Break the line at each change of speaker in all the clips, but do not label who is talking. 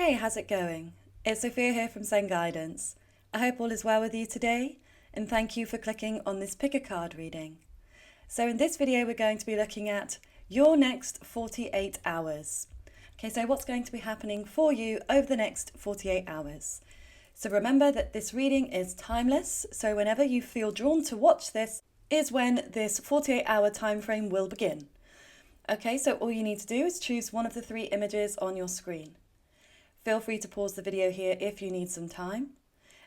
Hey, how's it going? It's Sophia here from Zen Guidance. I hope all is well with you today, and thank you for clicking on this pick a card reading. So in this video, we're going to be looking at your next 48 hours. Okay, so what's going to be happening for you over the next 48 hours? So remember that this reading is timeless, so whenever you feel drawn to watch this is when this 48-hour time frame will begin. Okay, so all you need to do is choose one of the three images on your screen. Feel free to pause the video here if you need some time.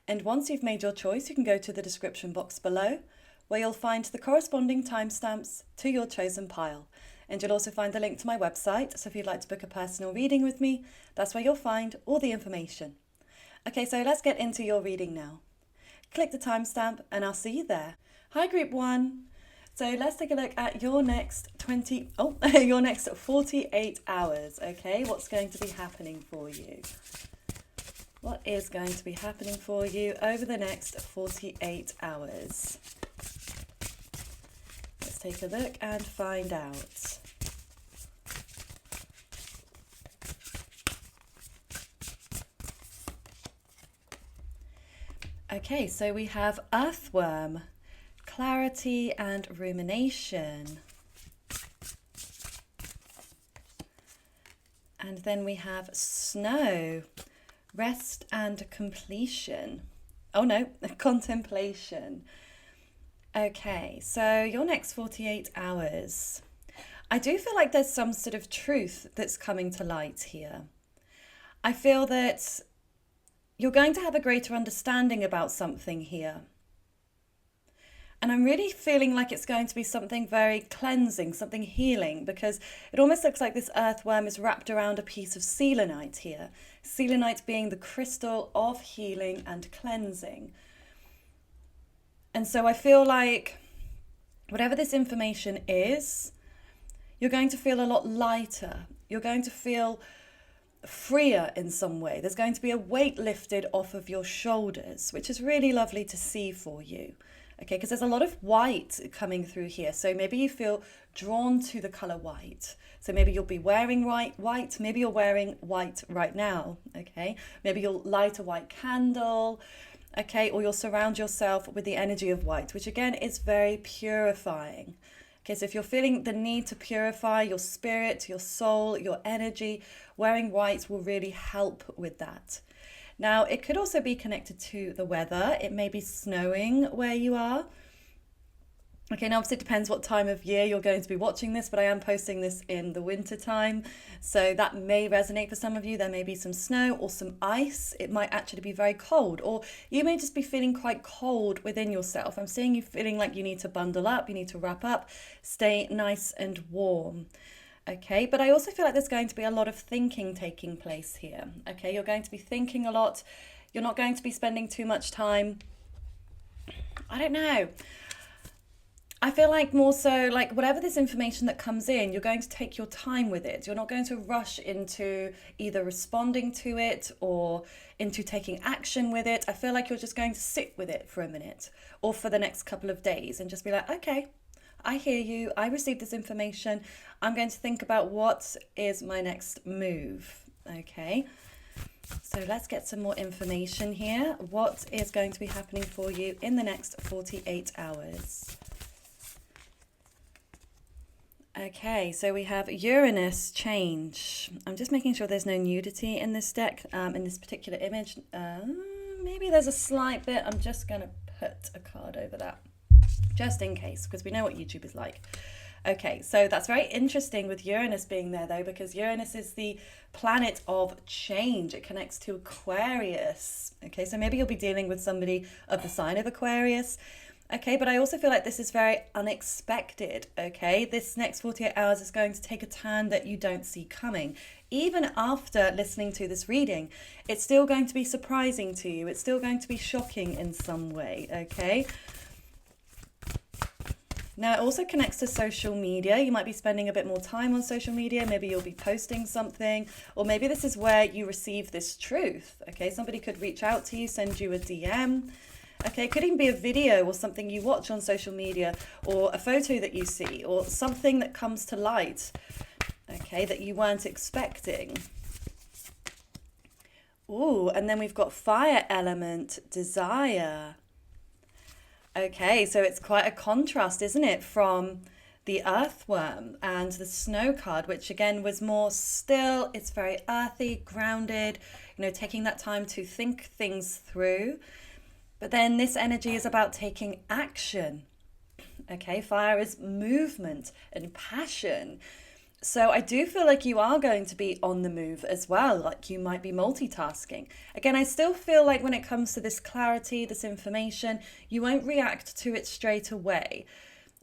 And once you've made your choice, you can go to the description box below, where you'll find the corresponding timestamps to your chosen pile. And you'll also find the link to my website, so if you'd like to book a personal reading with me, that's where you'll find all the information. Okay, so let's get into your reading now. Click the timestamp and I'll see you there. Hi Group 1. So let's take a look at your next 48 hours, okay? What's going to be happening for you? What is going to be happening for you over the next 48 hours? Let's take a look and find out. Okay, so we have Earthworm, clarity and rumination. And then we have Snow, rest and completion. Oh no, contemplation. Okay, so your next 48 hours. I do feel like there's some sort of truth that's coming to light here. I feel that you're going to have a greater understanding about something here. And I'm really feeling like it's going to be something very cleansing, something healing, because it almost looks like this earthworm is wrapped around a piece of selenite here. Selenite being the crystal of healing and cleansing. And so I feel like whatever this information is, you're going to feel a lot lighter. You're going to feel freer in some way. There's going to be a weight lifted off of your shoulders, which is really lovely to see for you. Okay, because there's a lot of white coming through here. So maybe you feel drawn to the color white. So maybe you'll be wearing white. Maybe you're wearing white right now. Okay, maybe you'll light a white candle. Okay, or you'll surround yourself with the energy of white, which again is very purifying. Okay, so if you're feeling the need to purify your spirit, your soul, your energy, wearing white will really help with that. Now, it could also be connected to the weather. It may be snowing where you are. Okay, now obviously it depends what time of year you're going to be watching this, but I am posting this in the winter time. So that may resonate for some of you. There may be some snow or some ice. It might actually be very cold, or you may just be feeling quite cold within yourself. I'm seeing you feeling like you need to bundle up, you need to wrap up, stay nice and warm. Okay, but I also feel like there's going to be a lot of thinking taking place here. Okay, you're going to be thinking a lot. You're not going to be spending too much time. I don't know. I feel like more so like whatever this information that comes in, you're going to take your time with it. You're not going to rush into either responding to it or into taking action with it. I feel like you're just going to sit with it for a minute or for the next couple of days and just be like, okay, I hear you. I received this information. I'm going to think about what is my next move. Okay. So let's get some more information here. What is going to be happening for you in the next 48 hours? Okay, so we have Uranus change. I'm just making sure there's no nudity in this deck, in this particular image. Maybe there's a slight bit. I'm just going to put a card over that, just in case, because we know what YouTube is like. Okay, so that's very interesting with Uranus being there, though, because Uranus is the planet of change. It connects to Aquarius. Okay, so maybe you'll be dealing with somebody of the sign of Aquarius. Okay, but I also feel like this is very unexpected, okay? This next 48 hours is going to take a turn that you don't see coming. Even after listening to this reading, it's still going to be surprising to you. It's still going to be shocking in some way, okay? Now, it also connects to social media. You might be spending a bit more time on social media. Maybe you'll be posting something, or maybe this is where you receive this truth, okay? Somebody could reach out to you, send you a DM. Okay, it could even be a video or something you watch on social media, or a photo that you see, or something that comes to light, okay, that you weren't expecting. Ooh, and then we've got fire element, desire. Okay, so it's quite a contrast, isn't it, from the earthworm and the snow card, which again was more still, it's very earthy, grounded, taking that time to think things through. But then this energy is about taking action. Okay, fire is movement and passion. So I do feel like you are going to be on the move as well, like you might be multitasking. Again, I still feel like when it comes to this clarity, this information, you won't react to it straight away.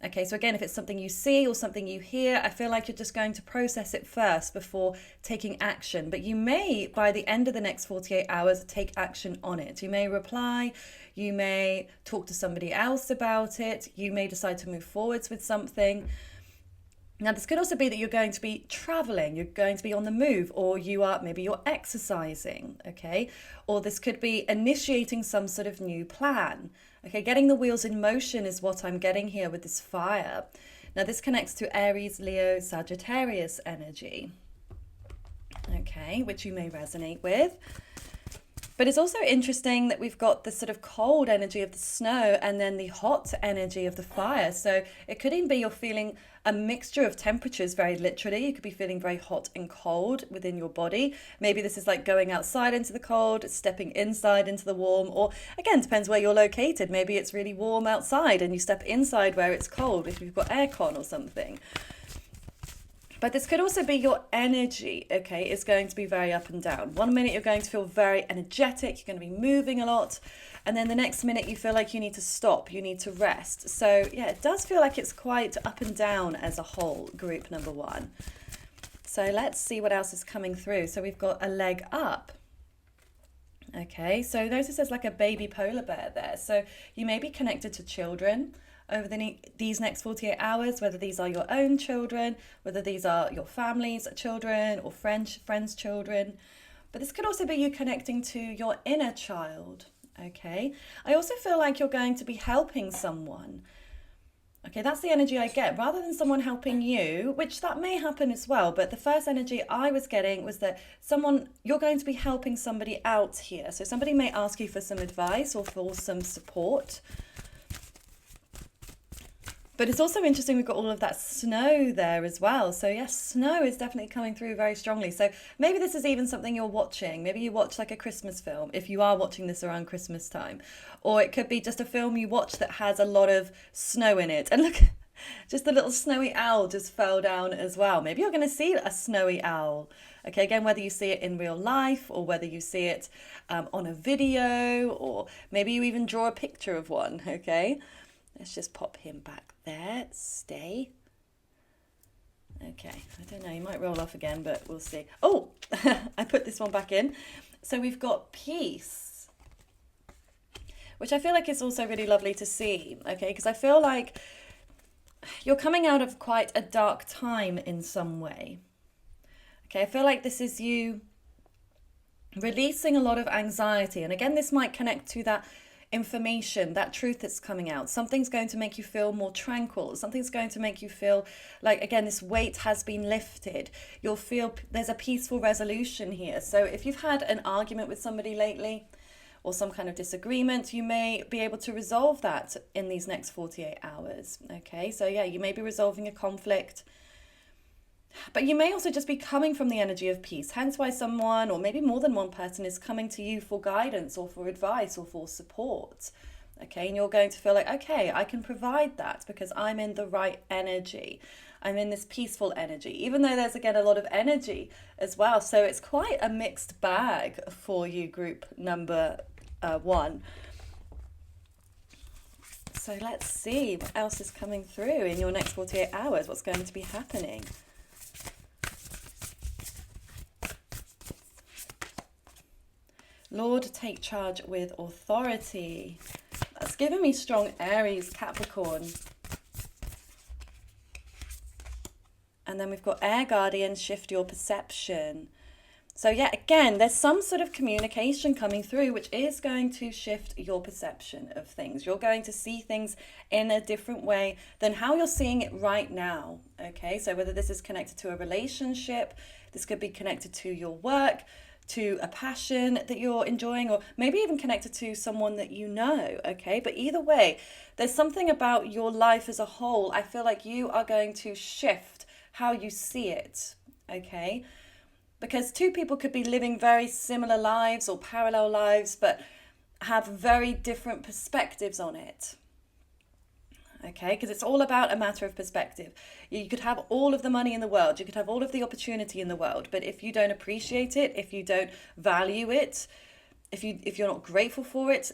Okay, so again, if it's something you see or something you hear, I feel like you're just going to process it first before taking action. But you may, by the end of the next 48 hours, take action on it. You may reply, you may talk to somebody else about it, you may decide to move forwards with something. Now, this could also be that you're going to be traveling, you're going to be on the move, or maybe you're exercising, okay? Or this could be initiating some sort of new plan, okay? Getting the wheels in motion is what I'm getting here with this fire. Now, this connects to Aries, Leo, Sagittarius energy, okay, which you may resonate with. But it's also interesting that we've got the sort of cold energy of the snow and then the hot energy of the fire. So it could even be you're feeling a mixture of temperatures, very literally. You could be feeling very hot and cold within your body. Maybe this is like going outside into the cold, stepping inside into the warm, or again, depends where you're located. Maybe it's really warm outside and you step inside where it's cold if you've got aircon or something. But this could also be your energy, okay? It's going to be very up and down. 1 minute you're going to feel very energetic, you're going to be moving a lot, and then the next minute you feel like you need to stop, you need to rest. So yeah, it does feel like it's quite up and down as a whole, group number 1. So let's see what else is coming through. So we've got a leg up. Okay, so notice there's like a baby polar bear there. So you may be connected to children over these next 48 hours, whether these are your own children, whether these are your family's children or friends' children. But this could also be you connecting to your inner child, okay? I also feel like you're going to be helping someone. Okay, that's the energy I get. Rather than someone helping you, which that may happen as well, but the first energy I was getting was that you're going to be helping somebody out here. So somebody may ask you for some advice or for some support. But it's also interesting, we've got all of that snow there as well. So yes, snow is definitely coming through very strongly. So maybe this is even something you're watching. Maybe you watch like a Christmas film, if you are watching this around Christmas time. Or it could be just a film you watch that has a lot of snow in it. And look, just the little snowy owl just fell down as well. Maybe you're going to see a snowy owl. Okay, again, whether you see it in real life or whether you see it on a video, or maybe you even draw a picture of one, okay? Let's just pop him back there. Stay. Okay, I don't know, he might roll off again, but we'll see. Oh, I put this one back in. So we've got peace, which I feel like is also really lovely to see, okay? Because I feel like you're coming out of quite a dark time in some way. Okay, I feel like this is you releasing a lot of anxiety. And again, this might connect to that information, that truth that's coming out. Something's going to make you feel more tranquil. Something's going to make you feel like, again, this weight has been lifted. You'll feel there's a peaceful resolution here. So if you've had an argument with somebody lately or some kind of disagreement, you may be able to resolve that in these next 48 hours. Okay, so yeah, you may be resolving a conflict. But you may also just be coming from the energy of peace, hence why someone, or maybe more than one person, is coming to you for guidance or for advice or for support. Okay, and you're going to feel like, okay, I can provide that because I'm in the right energy. I'm in this peaceful energy, even though there's, again, a lot of energy as well. So it's quite a mixed bag for you, group number 1. So let's see what else is coming through in your next 48 hours. What's going to be happening? Lord, take charge with authority. That's given me strong Aries, Capricorn. And then we've got Air Guardian, shift your perception. So yeah, again, there's some sort of communication coming through which is going to shift your perception of things. You're going to see things in a different way than how you're seeing it right now. Okay, so whether this is connected to a relationship, this could be connected to your work, to a passion that you're enjoying, or maybe even connected to someone that you know, okay? But either way, there's something about your life as a whole. I feel like you are going to shift how you see it, okay? Because two people could be living very similar lives or parallel lives, but have very different perspectives on it. Okay, because it's all about a matter of perspective. You could have all of the money in the world, you could have all of the opportunity in the world, but if you don't appreciate it, if you don't value it, if you're not grateful for it,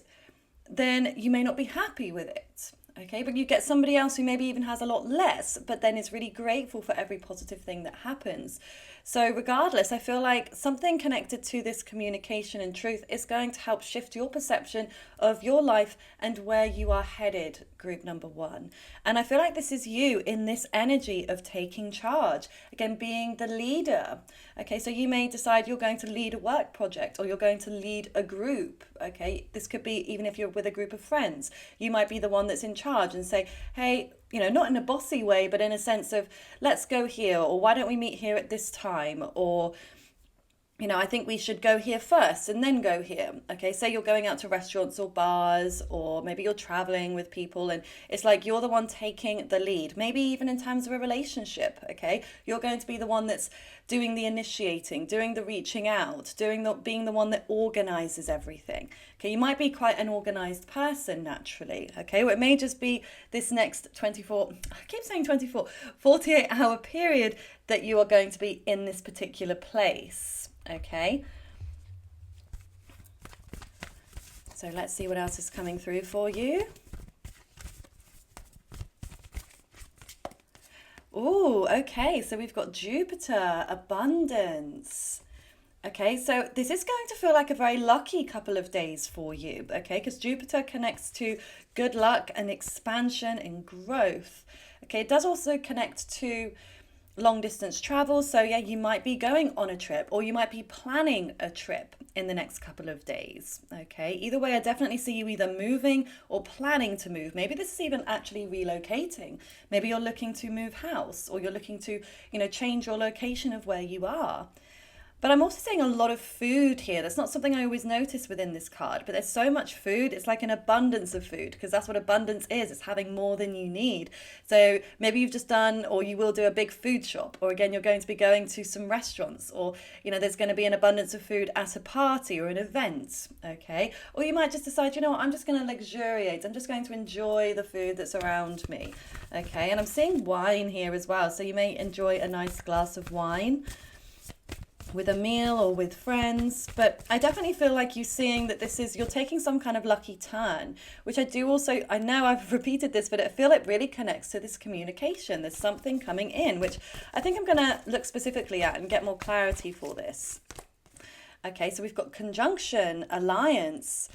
then you may not be happy with it. Okay, but you get somebody else who maybe even has a lot less, but then is really grateful for every positive thing that happens. So regardless, I feel like something connected to this communication and truth is going to help shift your perception of your life and where you are headed, group number 1. And I feel like this is you in this energy of taking charge, again, being the leader. Okay, so you may decide you're going to lead a work project, or you're going to lead a group. Okay, this could be even if you're with a group of friends. You might be the one that's in charge and say, hey, not in a bossy way, but in a sense of, let's go here, or why don't we meet here at this time, or I think we should go here first and then go here. Okay, say you're going out to restaurants or bars, or maybe you're traveling with people, and it's like you're the one taking the lead. Maybe even in terms of a relationship, okay, you're going to be the one that's doing the initiating, doing the reaching out, being the one that organizes everything. Okay, you might be quite an organized person naturally, okay, or it may just be this next 48-hour period that you are going to be in this particular place. Okay, so let's see what else is coming through for you. Oh, okay, so we've got Jupiter, abundance. Okay, so this is going to feel like a very lucky couple of days for you, okay, because Jupiter connects to good luck and expansion and growth. Okay, it does also connect to long distance travel. So yeah, you might be going on a trip, or you might be planning a trip in the next couple of days. Okay, either way, I definitely see you either moving or planning to move. Maybe this is even actually relocating. Maybe you're looking to move house, or you're looking to, change your location of where you are. But I'm also seeing a lot of food here. That's not something I always notice within this card, but there's so much food. It's like an abundance of food, because that's what abundance is. It's having more than you need. So maybe you've just done, or you will do a big food shop, or again, you're going to be going to some restaurants, or, there's going to be an abundance of food at a party or an event, okay? Or you might just decide, I'm just going to luxuriate. I'm just going to enjoy the food that's around me, okay? And I'm seeing wine here as well. So you may enjoy a nice glass of wine with a meal or with friends, but I definitely feel like you're seeing that you're taking some kind of lucky turn, which I know I've repeated this, but I feel it really connects to this communication. There's something coming in, which I think I'm going to look specifically at and get more clarity for this. Okay, so we've got conjunction, alliance.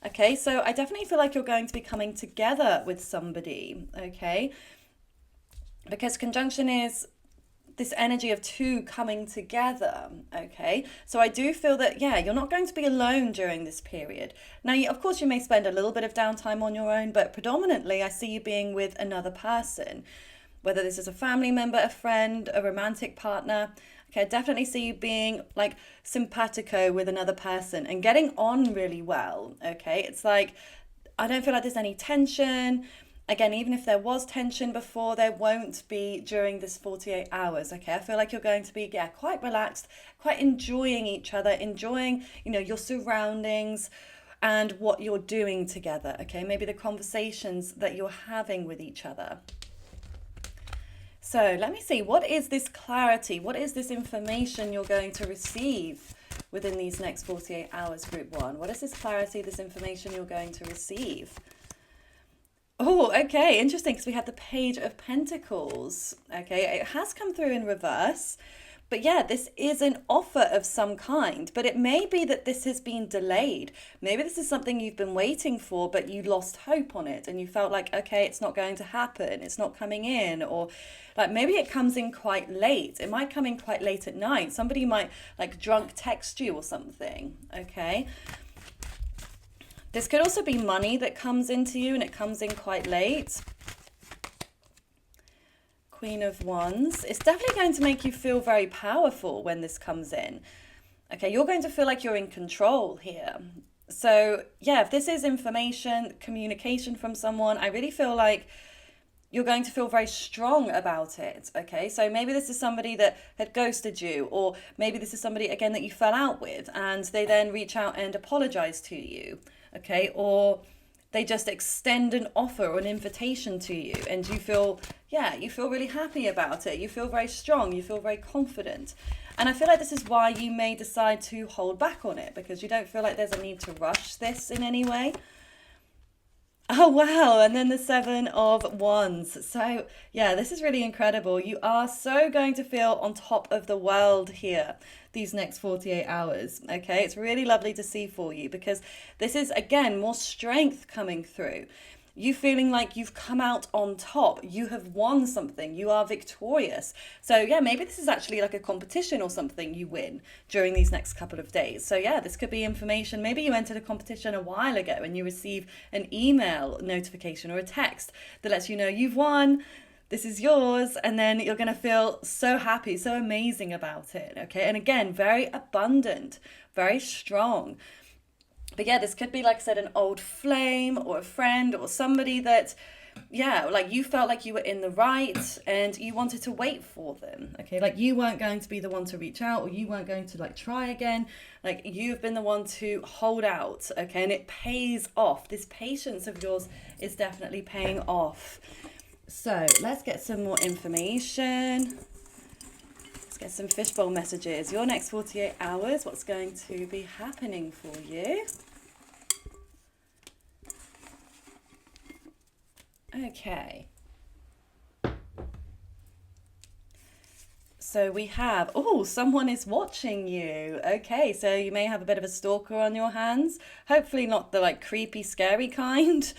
Okay, so I definitely feel like you're going to be coming together with somebody, okay? Because conjunction is this energy of two coming together, okay? So I do feel that, you're not going to be alone during this period. Now, of course, you may spend a little bit of downtime on your own, but predominantly I see you being with another person, whether this is a family member, a friend, a romantic partner. Okay, I definitely see you being like simpatico with another person and getting on really well, okay? It's like, I don't feel like there's any tension. Again, even if there was tension before, there won't be during this 48 hours, okay? I feel like you're going to be, quite relaxed, quite enjoying each other, enjoying, your surroundings and what you're doing together, okay? Maybe the conversations that you're having with each other. So let me see, what is this clarity? What is this information you're going to receive within these next 48 hours, group 1? What is this clarity, this information you're going to receive? Oh, okay, interesting, because we have the Page of Pentacles. Okay, it has come through in reverse, but this is an offer of some kind, but it may be that this has been delayed. Maybe this is something you've been waiting for, but you lost hope on it, and you felt like, okay, it's not going to happen, it's not coming in, or like maybe it comes in quite late. It might come in quite late at night. Somebody might like drunk text you or something, okay? This could also be money that comes into you and it comes in quite late. Queen of Wands. It's definitely going to make you feel very powerful when this comes in. Okay, you're going to feel like you're in control here. So, yeah, if this is information, communication from someone, I really feel like you're going to feel very strong about it. Okay, so maybe this is somebody that had ghosted you, or maybe this is somebody again that you fell out with and they then reach out and apologize to you. Okay, or they just extend an offer or an invitation to you and you feel, yeah, you feel really happy about it. You feel very strong, you feel very confident. And I feel like this is why you may decide to hold back on it, because you don't feel like there's a need to rush this in any way. Oh, wow. And then the Seven of Wands. So, yeah, this is really incredible. You are so going to feel on top of the world here these next 48 hours. Okay. It's really lovely to see for you because this is, again, more strength coming through. You feeling like you've come out on top, you have won something, you are victorious. So yeah, maybe this is actually like a competition or something you win during these next couple of days. So yeah, this could be information. Maybe you entered a competition a while ago and you receive an email notification or a text that lets you know you've won, this is yours, and then you're going to feel so happy, so amazing about it. Okay, and again, very abundant, very strong. But yeah, this could be, like I said, an old flame or a friend or somebody that, yeah, like you felt like you were in the right and you wanted to wait for them. Okay, like you weren't going to be the one to reach out, or you weren't going to like try again. Like you've been the one to hold out. Okay, and it pays off. This patience of yours is definitely paying off. So let's get some more information. Let's get some fishbowl messages. Your next 48 hours, what's going to be happening for you? Okay. So we have, oh, someone is watching you. Okay, so you may have a bit of a stalker on your hands. Hopefully not the like creepy, scary kind.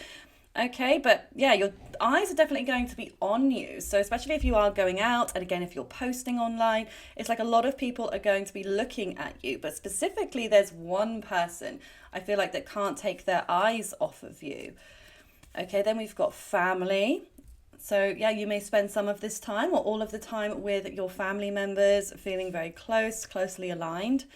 Okay, but yeah, your eyes are definitely going to be on you. So especially if you are going out, and again, if you're posting online, it's like a lot of people are going to be looking at you. But specifically, there's one person I feel like that can't take their eyes off of you. Okay, then we've got family. So yeah, you may spend some of this time or all of the time with your family members, feeling very close, closely aligned.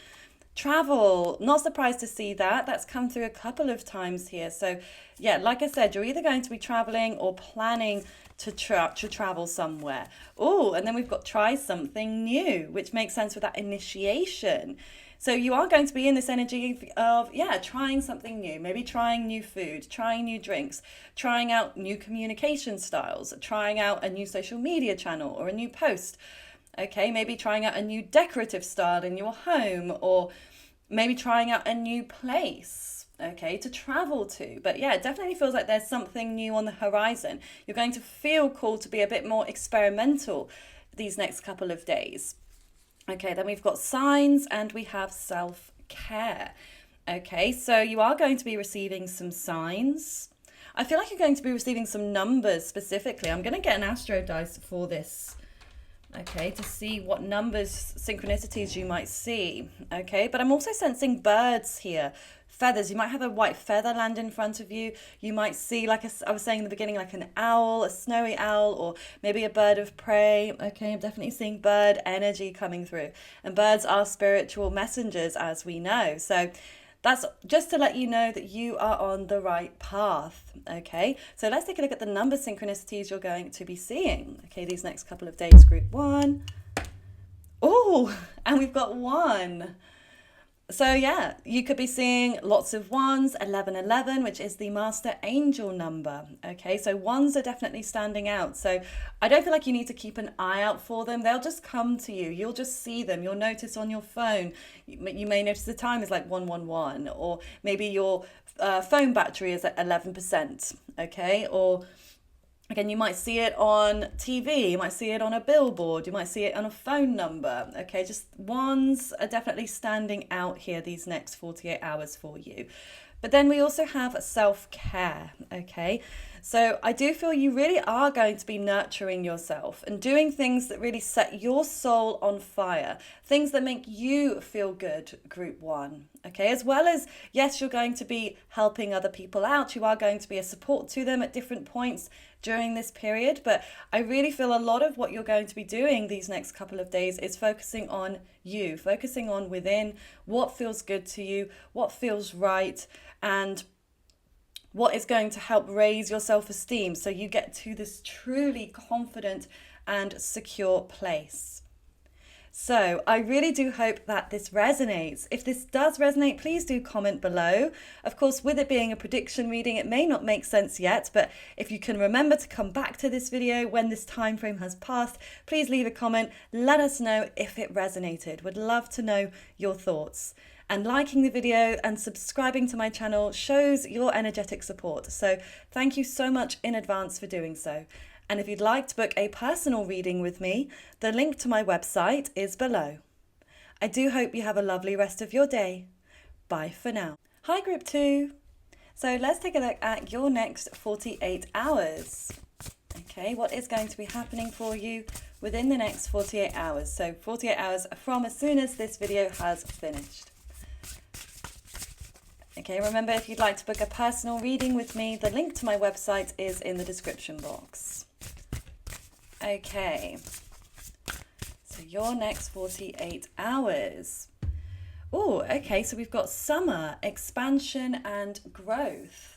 Travel, not surprised to see that. That's come through a couple of times here. So yeah, like I said, you're either going to be traveling or planning to travel somewhere. Oh, and then we've got try something new, which makes sense with that initiation. So you are going to be in this energy of, yeah, trying something new, maybe trying new food, trying new drinks, trying out new communication styles, trying out a new social media channel or a new post. Okay, maybe trying out a new decorative style in your home, or maybe trying out a new place, okay, to travel to. But yeah, it definitely feels like there's something new on the horizon. You're going to feel called to be a bit more experimental these next couple of days. Okay, then we've got signs and we have self-care. Okay, so you are going to be receiving some signs. I feel like you're going to be receiving some numbers specifically. I'm going to get an astro dice for this, okay, to see what numbers, synchronicities you might see. Okay, but I'm also sensing birds here. Feathers, you might have a white feather land in front of you. You might see, like I was saying in the beginning, like an owl, a snowy owl, or maybe a bird of prey. Okay, I'm definitely seeing bird energy coming through. And birds are spiritual messengers, as we know. So that's just to let you know that you are on the right path. Okay, so let's take a look at the number synchronicities you're going to be seeing. Okay, these next couple of days, group 1. Oh, and we've got 1. So yeah, you could be seeing lots of 1s, 1111, which is the master angel number. Okay, so 1s are definitely standing out. So I don't feel like you need to keep an eye out for them. They'll just come to you. You'll just see them. You'll notice on your phone. You may notice the time is like 111, or maybe your phone battery is at 11%. Okay, or again, you might see it on TV, you might see it on a billboard, you might see it on a phone number. Okay, just 1s are definitely standing out here these next 48 hours for you. But then we also have self-care, okay? So I do feel you really are going to be nurturing yourself and doing things that really set your soul on fire, things that make you feel good, group 1, okay? As well as, yes, you're going to be helping other people out. You are going to be a support to them at different points during this period. But I really feel a lot of what you're going to be doing these next couple of days is focusing on you, focusing on within what feels good to you, what feels right, and what is going to help raise your self-esteem so you get to this truly confident and secure place. So I really do hope that this resonates. If this does resonate, please do comment below. Of course, with it being a prediction reading, it may not make sense yet, but if you can remember to come back to this video when this time frame has passed, please leave a comment. Let us know if it resonated. Would love to know your thoughts. And liking the video and subscribing to my channel shows your energetic support. So thank you so much in advance for doing so. And if you'd like to book a personal reading with me, the link to my website is below. I do hope you have a lovely rest of your day. Bye for now. Hi Group 2. So let's take a look at your next 48 hours. Okay, what is going to be happening for you within the next 48 hours? So 48 hours from as soon as this video has finished. Okay, remember, if you'd like to book a personal reading with me, the link to my website is in the description box. Okay, so your next 48 hours. Oh, okay, so we've got summer, expansion and growth.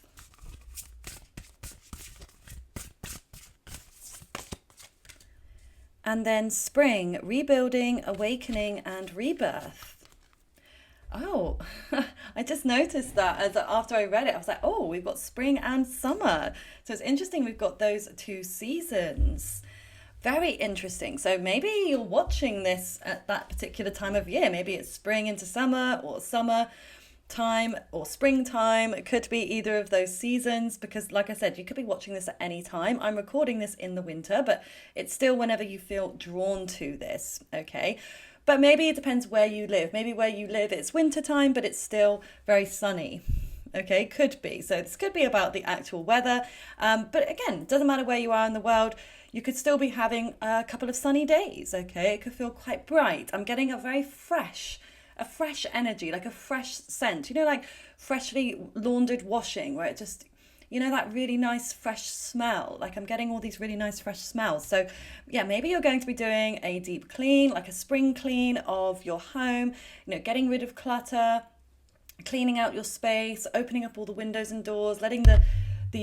And then spring, rebuilding, awakening and rebirth. Oh, I just noticed that after I read it, I was like, oh, we've got spring and summer. So it's interesting we've got those two seasons. Very interesting. So maybe you're watching this at that particular time of year. Maybe it's spring into summer, or summer time or springtime. It could be either of those seasons, because like I said, you could be watching this at any time. I'm recording this in the winter, but it's still whenever you feel drawn to this, okay? But maybe it depends where you live. Maybe where you live, it's winter time, but it's still very sunny. Okay, could be. So this could be about the actual weather. But again, it doesn't matter where you are in the world. You could still be having a couple of sunny days. Okay, it could feel quite bright. I'm getting a very fresh energy, like a fresh scent. You know, like freshly laundered washing, where it just, you know, that really nice fresh smell. Like I'm getting all these really nice fresh smells. So yeah, maybe you're going to be doing a deep clean, like a spring clean of your home, you know, getting rid of clutter, cleaning out your space, opening up all the windows and doors, letting the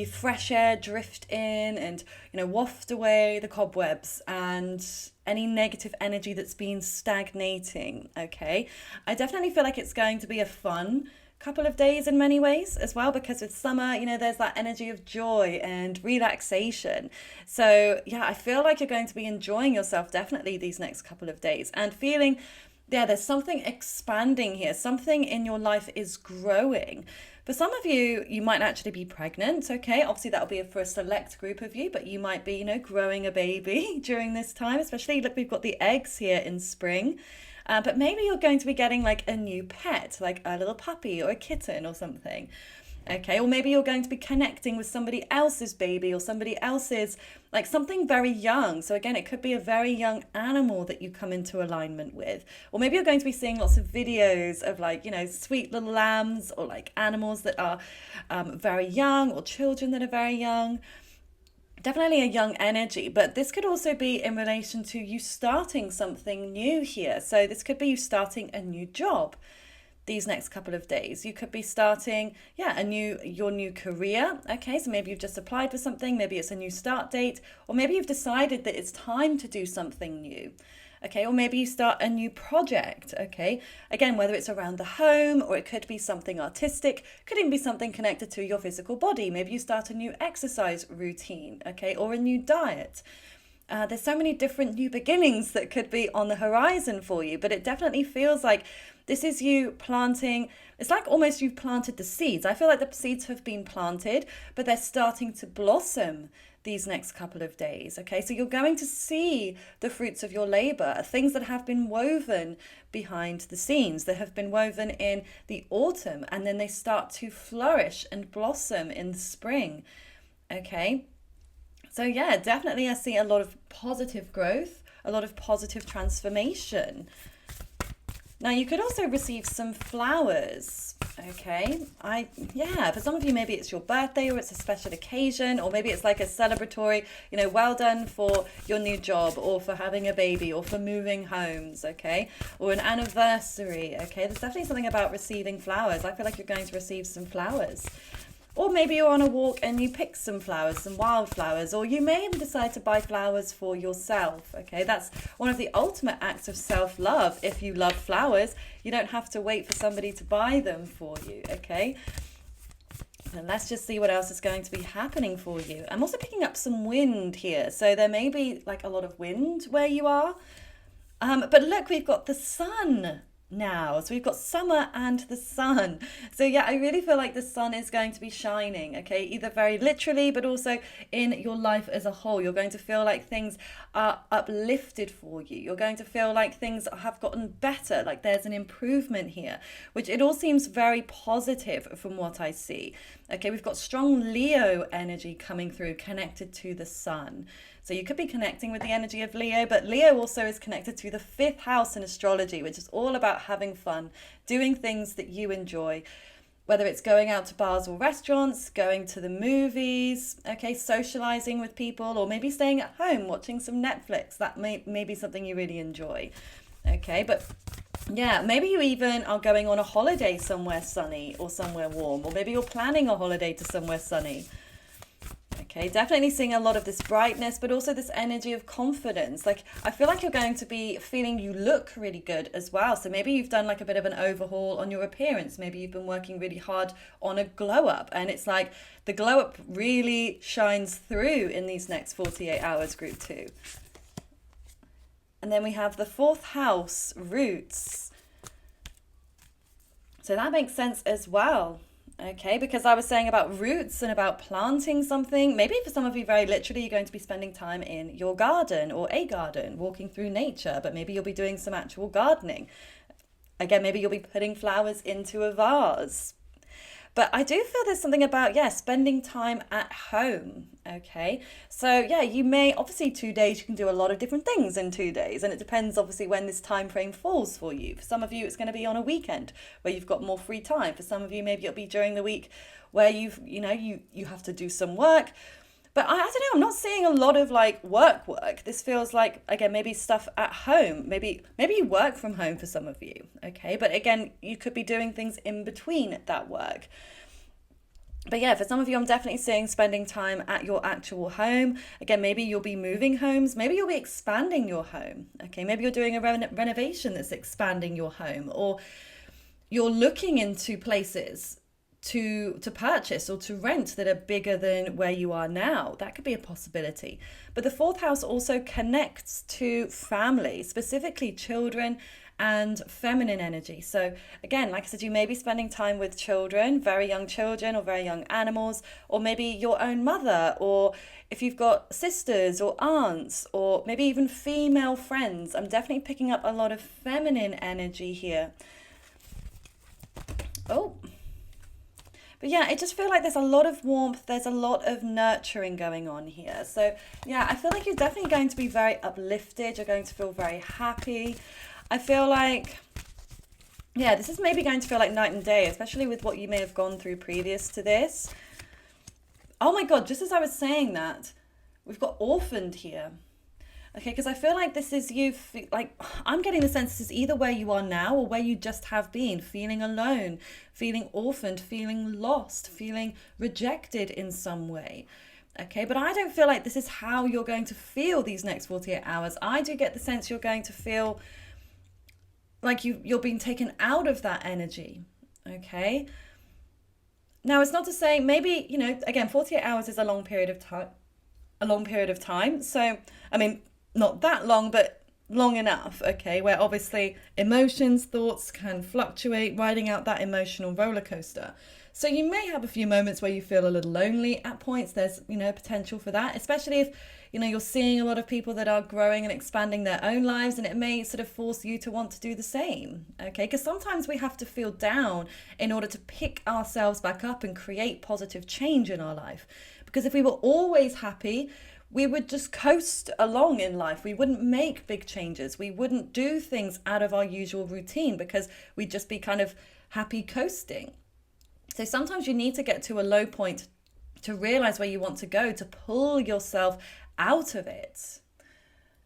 fresh air drift in and, you know, waft away the cobwebs and any negative energy that's been stagnating. Okay, I definitely feel like it's going to be a fun couple of days in many ways as well, because with summer, you know, there's that energy of joy and relaxation. So yeah, I feel like you're going to be enjoying yourself definitely these next couple of days and feeling, yeah, there's something expanding here. Something in your life is growing. For some of you, you might actually be pregnant, okay? Obviously, that'll be for a select group of you, but you might be, you know, growing a baby during this time, especially, look, we've got the eggs here in spring. But maybe you're going to be getting like a new pet, like a little puppy or a kitten or something. Okay, or maybe you're going to be connecting with somebody else's baby or somebody else's, like something very young. So again, it could be a very young animal that you come into alignment with. Or maybe you're going to be seeing lots of videos of like, you know, sweet little lambs or like animals that are very young, or children that are very young. Definitely a young energy, but this could also be in relation to you starting something new here. So this could be you starting a new job these next couple of days. You could be starting, yeah, your new career. Okay, so maybe you've just applied for something, maybe it's a new start date, or maybe you've decided that it's time to do something new. Okay, or maybe you start a new project. Okay, again, whether it's around the home, or it could be something artistic, could even be something connected to your physical body. Maybe you start a new exercise routine, okay, or a new diet. There's so many different new beginnings that could be on the horizon for you, but it definitely feels like this is you planting. It's like almost you've planted the seeds. I feel like the seeds have been planted, but they're starting to blossom these next couple of days. Okay, so you're going to see the fruits of your labor, things that have been woven behind the scenes, that have been woven in the autumn, and then they start to flourish and blossom in the spring. Okay, so yeah, definitely I see a lot of positive growth, a lot of positive transformation. Now you could also receive some flowers, okay? Yeah, for some of you maybe it's your birthday or it's a special occasion, or maybe it's like a celebratory, well done for your new job or for having a baby or for moving homes, okay? Or an anniversary, okay? There's definitely something about receiving flowers. I feel like you're going to receive some flowers. Or maybe you're on a walk and you pick some flowers, some wildflowers, or you may even decide to buy flowers for yourself, okay? That's one of the ultimate acts of self-love. If you love flowers, you don't have to wait for somebody to buy them for you, okay? And let's just see what else is going to be happening for you. I'm also picking up some wind here, so there may be like a lot of wind where you are. But look, we've got the sun now. So we've got summer and the sun. So yeah, I really feel like the sun is going to be shining, okay? Either very literally, but also in your life as a whole. You're going to feel like things are uplifted for you. You're going to feel like things have gotten better, like there's an improvement here, which it all seems very positive from what I see. Okay, we've got strong Leo energy coming through, connected to the sun. So you could be connecting with the energy of Leo, but Leo also is connected to the 5th house in astrology, which is all about having fun, doing things that you enjoy, whether it's going out to bars or restaurants, going to the movies, okay, socializing with people, or maybe staying at home, watching some Netflix. That may be something you really enjoy, okay? But yeah, maybe you even are going on a holiday somewhere sunny or somewhere warm, or maybe you're planning a holiday to somewhere sunny. Okay, definitely seeing a lot of this brightness, but also this energy of confidence. Like, I feel like you're going to be feeling you look really good as well. So maybe you've done like a bit of an overhaul on your appearance. Maybe you've been working really hard on a glow up, and it's like the glow up really shines through in these next 48 hours, group 2. And then we have the 4th house, roots. So that makes sense as well. Okay, because I was saying about roots and about planting something. Maybe for some of you, very literally, you're going to be spending time in your garden or a garden, walking through nature, but maybe you'll be doing some actual gardening. Again, maybe you'll be putting flowers into a vase. But I do feel there's something about, spending time at home, okay? So, you may, obviously 2 days, you can do a lot of different things in 2 days, and it depends, obviously, when this time frame falls for you. For some of you, it's going to be on a weekend where you've got more free time. For some of you, maybe it'll be during the week where you have to do some work. But I don't know, I'm not seeing a lot of like work. This feels like, again, maybe stuff at home. Maybe you work from home for some of you, okay? But again, you could be doing things in between that work. But yeah, for some of you, I'm definitely seeing spending time at your actual home. Again, maybe you'll be moving homes. Maybe you'll be expanding your home, okay? Maybe you're doing a renovation that's expanding your home, or you're looking into places to purchase or to rent that are bigger than where you are now. That could be a possibility. But the 4th house also connects to family, specifically children and feminine energy. So again, like I said, you may be spending time with children, very young children or very young animals, or maybe your own mother, or if you've got sisters or aunts, or maybe even female friends. I'm definitely picking up a lot of feminine energy here. Oh, but yeah, I just feel like there's a lot of warmth, there's a lot of nurturing going on here. So yeah, I feel like you're definitely going to be very uplifted, you're going to feel very happy. I feel like, this is maybe going to feel like night and day, especially with what you may have gone through previous to this. Oh my God, just as I was saying that, we've got orphaned here. Okay, because I feel like this is you, like, I'm getting the sense this is either where you are now or where you just have been, feeling alone, feeling orphaned, feeling lost, feeling rejected in some way. Okay, but I don't feel like this is how you're going to feel these next 48 hours. I do get the sense you're going to feel like you're being taken out of that energy, okay? Now, it's not to say, maybe, again, 48 hours is a long period of time. So, I mean, not that long, but long enough, okay, where obviously emotions, thoughts can fluctuate, riding out that emotional roller coaster. So you may have a few moments where you feel a little lonely at points. There's, potential for that, especially if, you're seeing a lot of people that are growing and expanding their own lives, and it may sort of force you to want to do the same, okay? Because sometimes we have to feel down in order to pick ourselves back up and create positive change in our life. Because if we were always happy, we would just coast along in life. We wouldn't make big changes. We wouldn't do things out of our usual routine because we'd just be kind of happy coasting. So sometimes you need to get to a low point to realize where you want to go, to pull yourself out of it.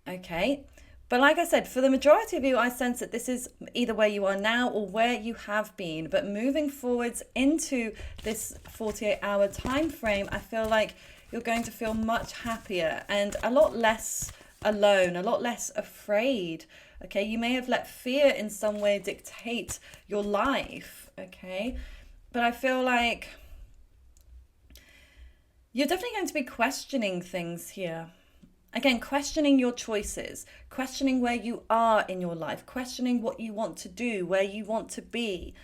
Okay. But like I said, for the majority of you, I sense that this is either where you are now or where you have been. But moving forwards into this 48-hour time frame, I feel like you're going to feel much happier and a lot less alone, a lot less afraid. Okay, you may have let fear in some way dictate your life. Okay, but I feel like you're definitely going to be questioning things here. Again, questioning your choices, questioning where you are in your life, questioning what you want to do, where you want to be.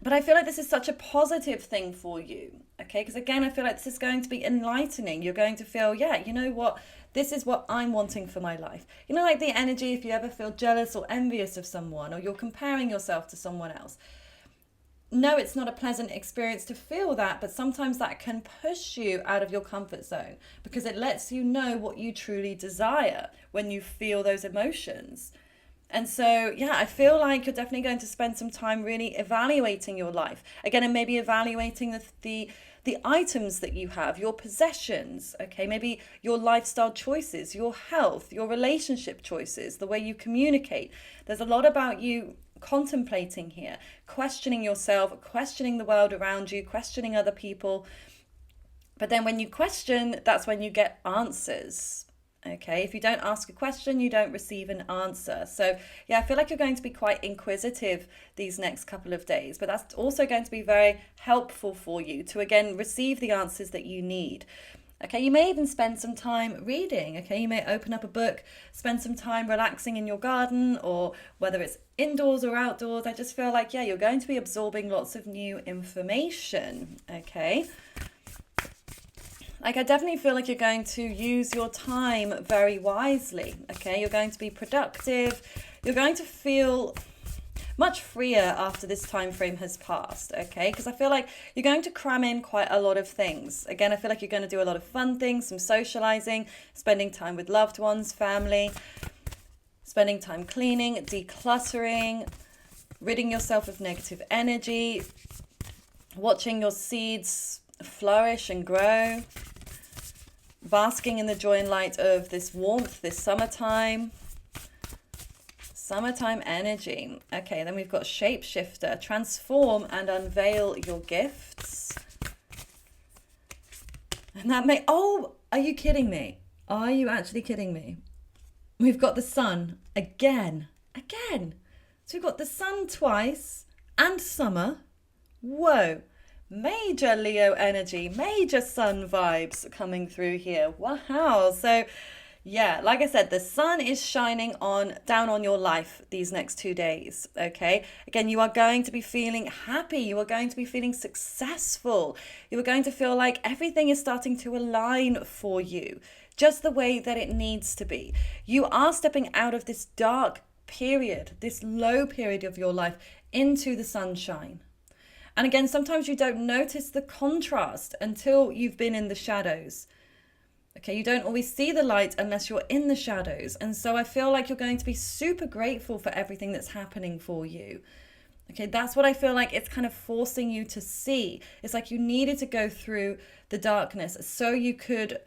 But I feel like this is such a positive thing for you, okay? Because again, I feel like this is going to be enlightening. You're going to feel, yeah, you know what? This is what I'm wanting for my life. You know, like the energy if you ever feel jealous or envious of someone, or you're comparing yourself to someone else. No, it's not a pleasant experience to feel that, but sometimes that can push you out of your comfort zone because it lets you know what you truly desire when you feel those emotions. And so, yeah, I feel like you're definitely going to spend some time really evaluating your life. Again, and maybe evaluating the items that you have, your possessions, okay? Maybe your lifestyle choices, your health, your relationship choices, the way you communicate. There's a lot about you contemplating here, questioning yourself, questioning the world around you, questioning other people. But then when you question, that's when you get answers. Okay, if you don't ask a question, you don't receive an answer. So yeah, I feel like you're going to be quite inquisitive these next couple of days, but that's also going to be very helpful for you to, again, receive the answers that you need. Okay, you may even spend some time reading. Okay, you may open up a book, spend some time relaxing in your garden, or whether it's indoors or outdoors. I just feel like, yeah, you're going to be absorbing lots of new information. Okay. Like, I definitely feel like you're going to use your time very wisely, okay? You're going to be productive. You're going to feel much freer after this time frame has passed, okay? Because I feel like you're going to cram in quite a lot of things. Again, I feel like you're going to do a lot of fun things, some socializing, spending time with loved ones, family, spending time cleaning, decluttering, ridding yourself of negative energy, watching your seeds flourish and grow, basking in the joy and light of this warmth, this summertime energy. Okay, then we've got Shapeshifter, transform and unveil your gifts. And that may, oh, are you kidding me? Are you actually kidding me? We've got the sun again. So we've got the sun twice and summer. Whoa. Major Leo energy, major sun vibes coming through here. Wow. So yeah, like I said, the sun is shining down on your life these next 2 days. Okay. Again, you are going to be feeling happy. You are going to be feeling successful. You are going to feel like everything is starting to align for you, just the way that it needs to be. You are stepping out of this dark period, this low period of your life into the sunshine. And again, sometimes you don't notice the contrast until you've been in the shadows. Okay, you don't always see the light unless you're in the shadows. And so I feel like you're going to be super grateful for everything that's happening for you. Okay, that's what I feel like it's kind of forcing you to see. It's like you needed to go through the darkness so you could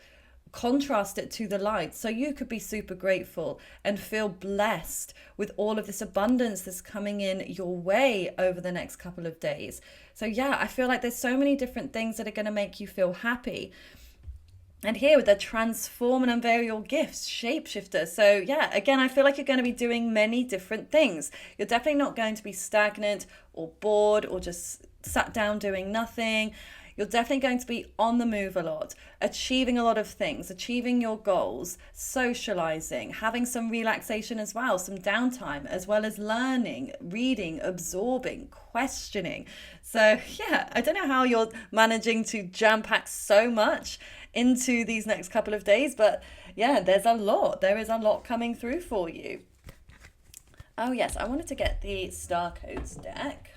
contrast it to the light, so you could be super grateful and feel blessed with all of this abundance that's coming in your way over the next couple of days. So yeah, I feel like there's so many different things that are going to make you feel happy. And here with the transform and unveil your gifts, Shapeshifter. So yeah, again, I feel like you're going to be doing many different things. You're definitely not going to be stagnant or bored or just sat down doing nothing. You're definitely going to be on the move a lot, achieving a lot of things, achieving your goals, socializing, having some relaxation as well, some downtime, as well as learning, reading, absorbing, questioning. So yeah, I don't know how you're managing to jam pack so much into these next couple of days, but yeah, there is a lot coming through for you. Oh yes, I wanted to get the Star Codes deck.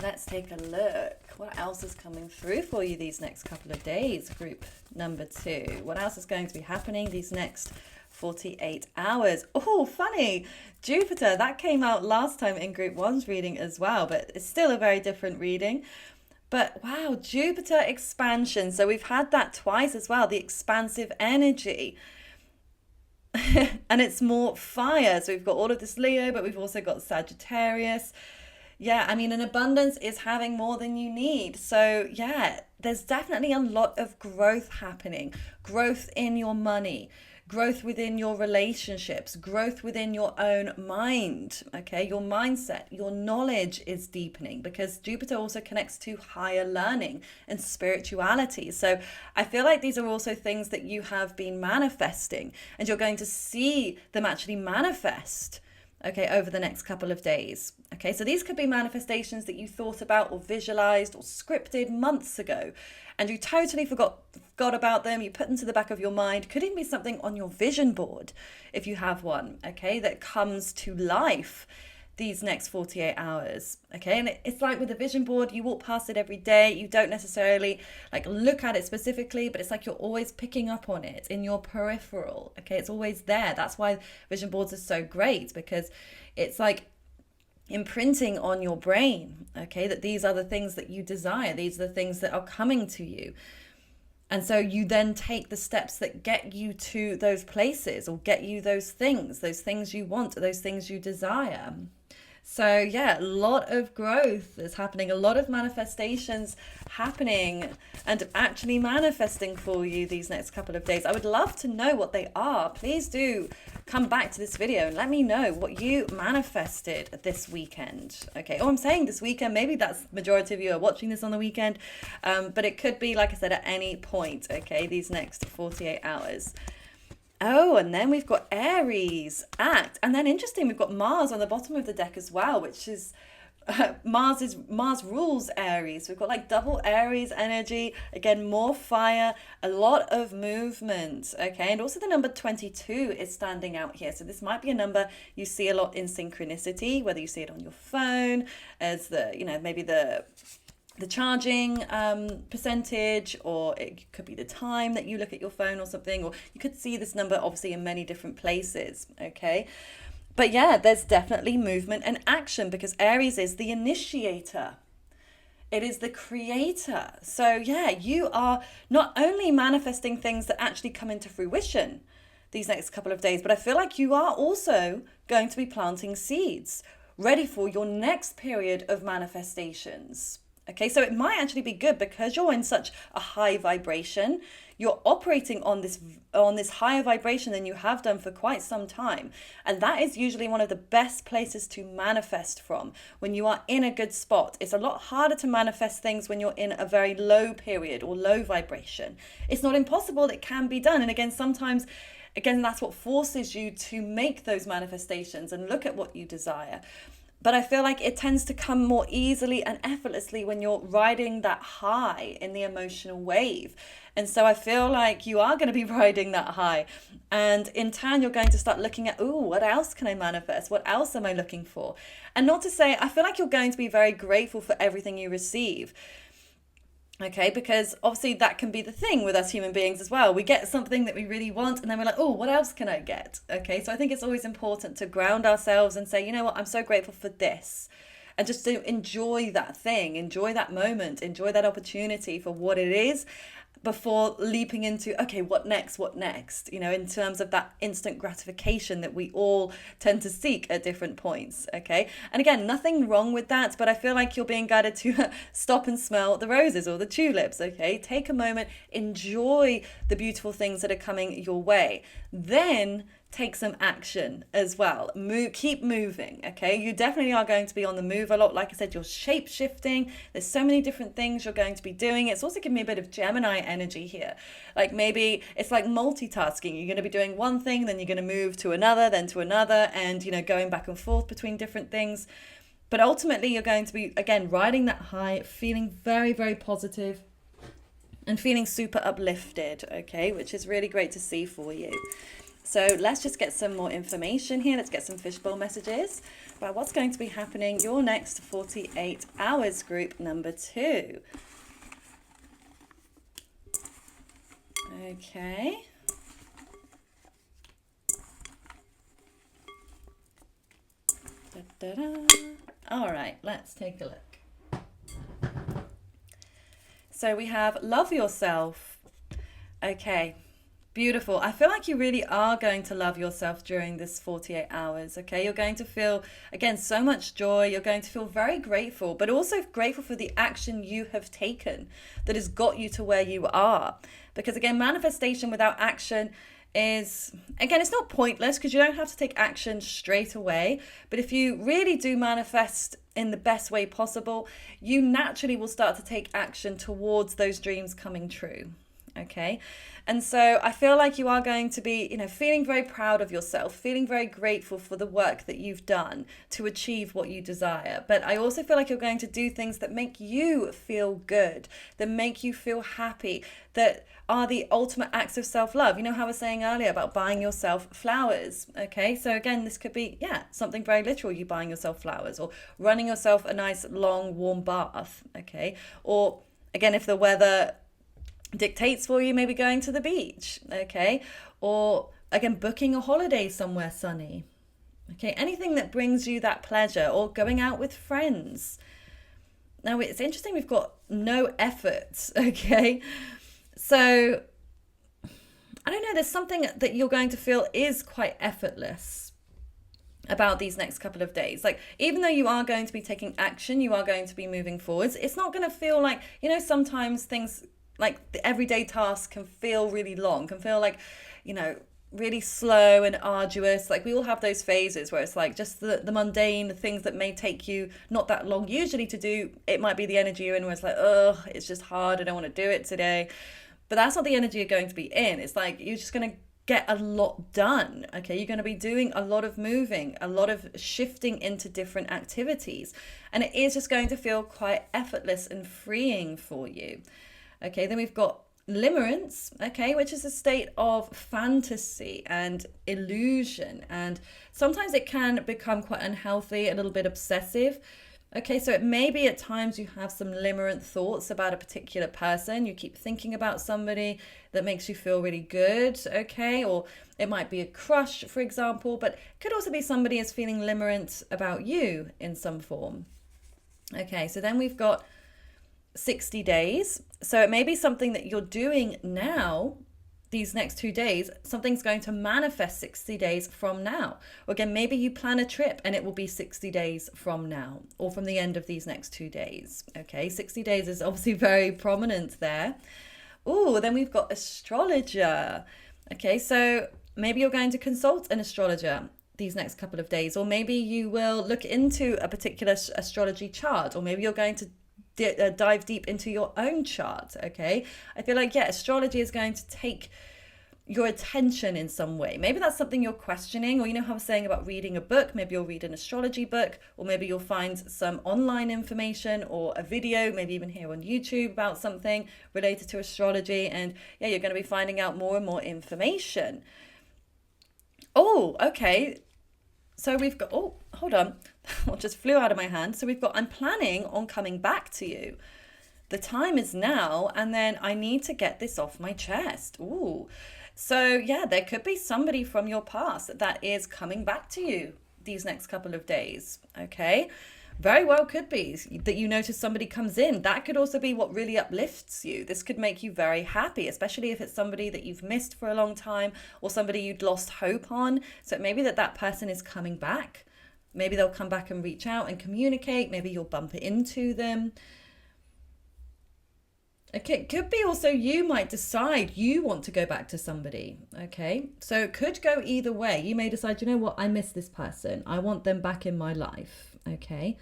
Let's take a look. What else is coming through for you these next couple of days, group number 2? What else is going to be happening these next 48 hours? Oh, funny. Jupiter, that came out last time in group 1's reading as well, but it's still a very different reading. But wow, Jupiter expansion. So we've had that twice as well, the expansive energy. And it's more fire. So we've got all of this Leo, but we've also got Sagittarius. Yeah, I mean, an abundance is having more than you need. So yeah, there's definitely a lot of growth happening. Growth in your money, growth within your relationships, growth within your own mind, okay? Your mindset, your knowledge is deepening because Jupiter also connects to higher learning and spirituality. So I feel like these are also things that you have been manifesting and you're going to see them actually manifest, okay, over the next couple of days. Okay, so these could be manifestations that you thought about or visualized or scripted months ago and you totally forgot about them, you put them to the back of your mind. Could even be something on your vision board if you have one, okay, that comes to life these next 48 hours, okay? And it's like with a vision board, you walk past it every day, you don't necessarily like look at it specifically, but it's like you're always picking up on it in your peripheral, okay? It's always there. That's why vision boards are so great, because it's like imprinting on your brain, okay, that these are the things that you desire, these are the things that are coming to you. And so you then take the steps that get you to those places or get you those things you want, those things you desire. So yeah, a lot of growth is happening, a lot of manifestations happening and actually manifesting for you these next couple of days. I would love to know what they are. Please do come back to this video and let me know what you manifested this weekend. Okay, oh, I'm saying this weekend, maybe that's the majority of you are watching this on the weekend, but it could be, like I said, at any point, okay, these next 48 hours. Oh, and then we've got Aries, act. And then interesting, we've got Mars on the bottom of the deck as well, which is Mars rules Aries. We've got like double Aries energy. Again, more fire, a lot of movement. Okay, and also the number 22 is standing out here. So this might be a number you see a lot in synchronicity, whether you see it on your phone as the, you know, maybe the charging percentage, or it could be the time that you look at your phone or something, or you could see this number obviously in many different places, okay? But yeah, there's definitely movement and action because Aries is the initiator. It is the creator. So yeah, you are not only manifesting things that actually come into fruition these next couple of days, but I feel like you are also going to be planting seeds ready for your next period of manifestations. Okay, so it might actually be good because you're in such a high vibration. You're operating on this higher vibration than you have done for quite some time. And that is usually one of the best places to manifest from when you are in a good spot. It's a lot harder to manifest things when you're in a very low period or low vibration. It's not impossible, it can be done. And again, sometimes, that's what forces you to make those manifestations and look at what you desire. But I feel like it tends to come more easily and effortlessly when you're riding that high in the emotional wave. And so I feel like you are going to be riding that high. And in turn, you're going to start looking at, ooh, what else can I manifest? What else am I looking for? And not to say, I feel like you're going to be very grateful for everything you receive. Okay, because obviously that can be the thing with us human beings as well. We get something that we really want and then we're like, oh, what else can I get? Okay, so I think it's always important to ground ourselves and say, you know what, I'm so grateful for this. And just to enjoy that thing, enjoy that moment, enjoy that opportunity for what it is before leaping into, okay, what next, you know, in terms of that instant gratification that we all tend to seek at different points, okay? And again, nothing wrong with that, but I feel like you're being guided to stop and smell the roses or the tulips, okay? Take a moment, enjoy the beautiful things that are coming your way. Then take some action as well. Keep moving, okay? You definitely are going to be on the move a lot. Like I said, you're shape shifting. There's so many different things you're going to be doing. It's also giving me a bit of Gemini energy here. Like maybe it's like multitasking. You're going to be doing one thing, then you're going to move to another, then to another, and, you know, going back and forth between different things. But ultimately, you're going to be, again, riding that high, feeling very, very positive and feeling super uplifted, okay? Which is really great to see for you. So let's just get some more information here. Let's get some fishbowl messages about what's going to be happening your next 48 hours, group number 2. Okay. Da, da, da. All right, let's take a look. So we have love yourself. Okay, beautiful. I feel like you really are going to love yourself during this 48 hours, okay? You're going to feel, again, so much joy. You're going to feel very grateful, but also grateful for the action you have taken that has got you to where you are. Because again, manifestation without action is, again, it's not pointless because you don't have to take action straight away. But if you really do manifest in the best way possible, you naturally will start to take action towards those dreams coming true. Okay. And so I feel like you are going to be, feeling very proud of yourself, feeling very grateful for the work that you've done to achieve what you desire. But I also feel like you're going to do things that make you feel good, that make you feel happy, that are the ultimate acts of self-love. You know how I was saying earlier about buying yourself flowers. Okay. So again, this could be, something very literal, you buying yourself flowers or running yourself a nice long warm bath. Okay. Or again, if the weather dictates for you, maybe going to the beach, okay? Or again, booking a holiday somewhere sunny, okay? Anything that brings you that pleasure, or going out with friends. Now, it's interesting, we've got no effort, okay? So, I don't know, there's something that you're going to feel is quite effortless about these next couple of days. Like, even though you are going to be taking action, you are going to be moving forwards, it's not going to feel like, sometimes things like the everyday tasks can feel really long, can feel like, really slow and arduous. Like we all have those phases where it's like just the mundane things that may take you not that long usually to do. It might be the energy you're in where it's like, oh, it's just hard. I don't want to do it today. But that's not the energy you're going to be in. It's like you're just going to get a lot done. Okay, you're going to be doing a lot of moving, a lot of shifting into different activities. And it is just going to feel quite effortless and freeing for you. Okay, then we've got limerence, okay, which is a state of fantasy and illusion. And sometimes it can become quite unhealthy, a little bit obsessive. Okay, so it may be at times you have some limerent thoughts about a particular person. You keep thinking about somebody that makes you feel really good, okay? Or it might be a crush, for example, but it could also be somebody is feeling limerent about you in some form. Okay, so then we've got 60 days. So it may be something that you're doing now, these next 2 days, something's going to manifest 60 days from now. Or again, maybe you plan a trip and it will be 60 days from now or from the end of these next 2 days. Okay, 60 days is obviously very prominent there. Oh, then we've got astrologer. Okay, so maybe you're going to consult an astrologer these next couple of days, or maybe you will look into a particular astrology chart, or maybe you're going to dive deep into your own chart. Okay, I feel like astrology is going to take your attention in some way. Maybe that's something you're questioning, or how I was saying about reading a book, maybe you'll read an astrology book, or maybe you'll find some online information or a video, maybe even here on YouTube about something related to astrology, and you're going to be finding out more and more information. Oh, okay, so we've got, oh, hold on, it just flew out of my hand. So we've got, I'm planning on coming back to you. The time is now, and then I need to get this off my chest. Ooh. So there could be somebody from your past that is coming back to you these next couple of days. Okay. Very well could be that you notice somebody comes in. That could also be what really uplifts you. This could make you very happy, especially if it's somebody that you've missed for a long time or somebody you'd lost hope on. So it may be that person is coming back. Maybe they'll come back and reach out and communicate. Maybe you'll bump into them. Okay, it could be also you might decide you want to go back to somebody. Okay, so it could go either way. You may decide, I miss this person. I want them back in my life. Okay,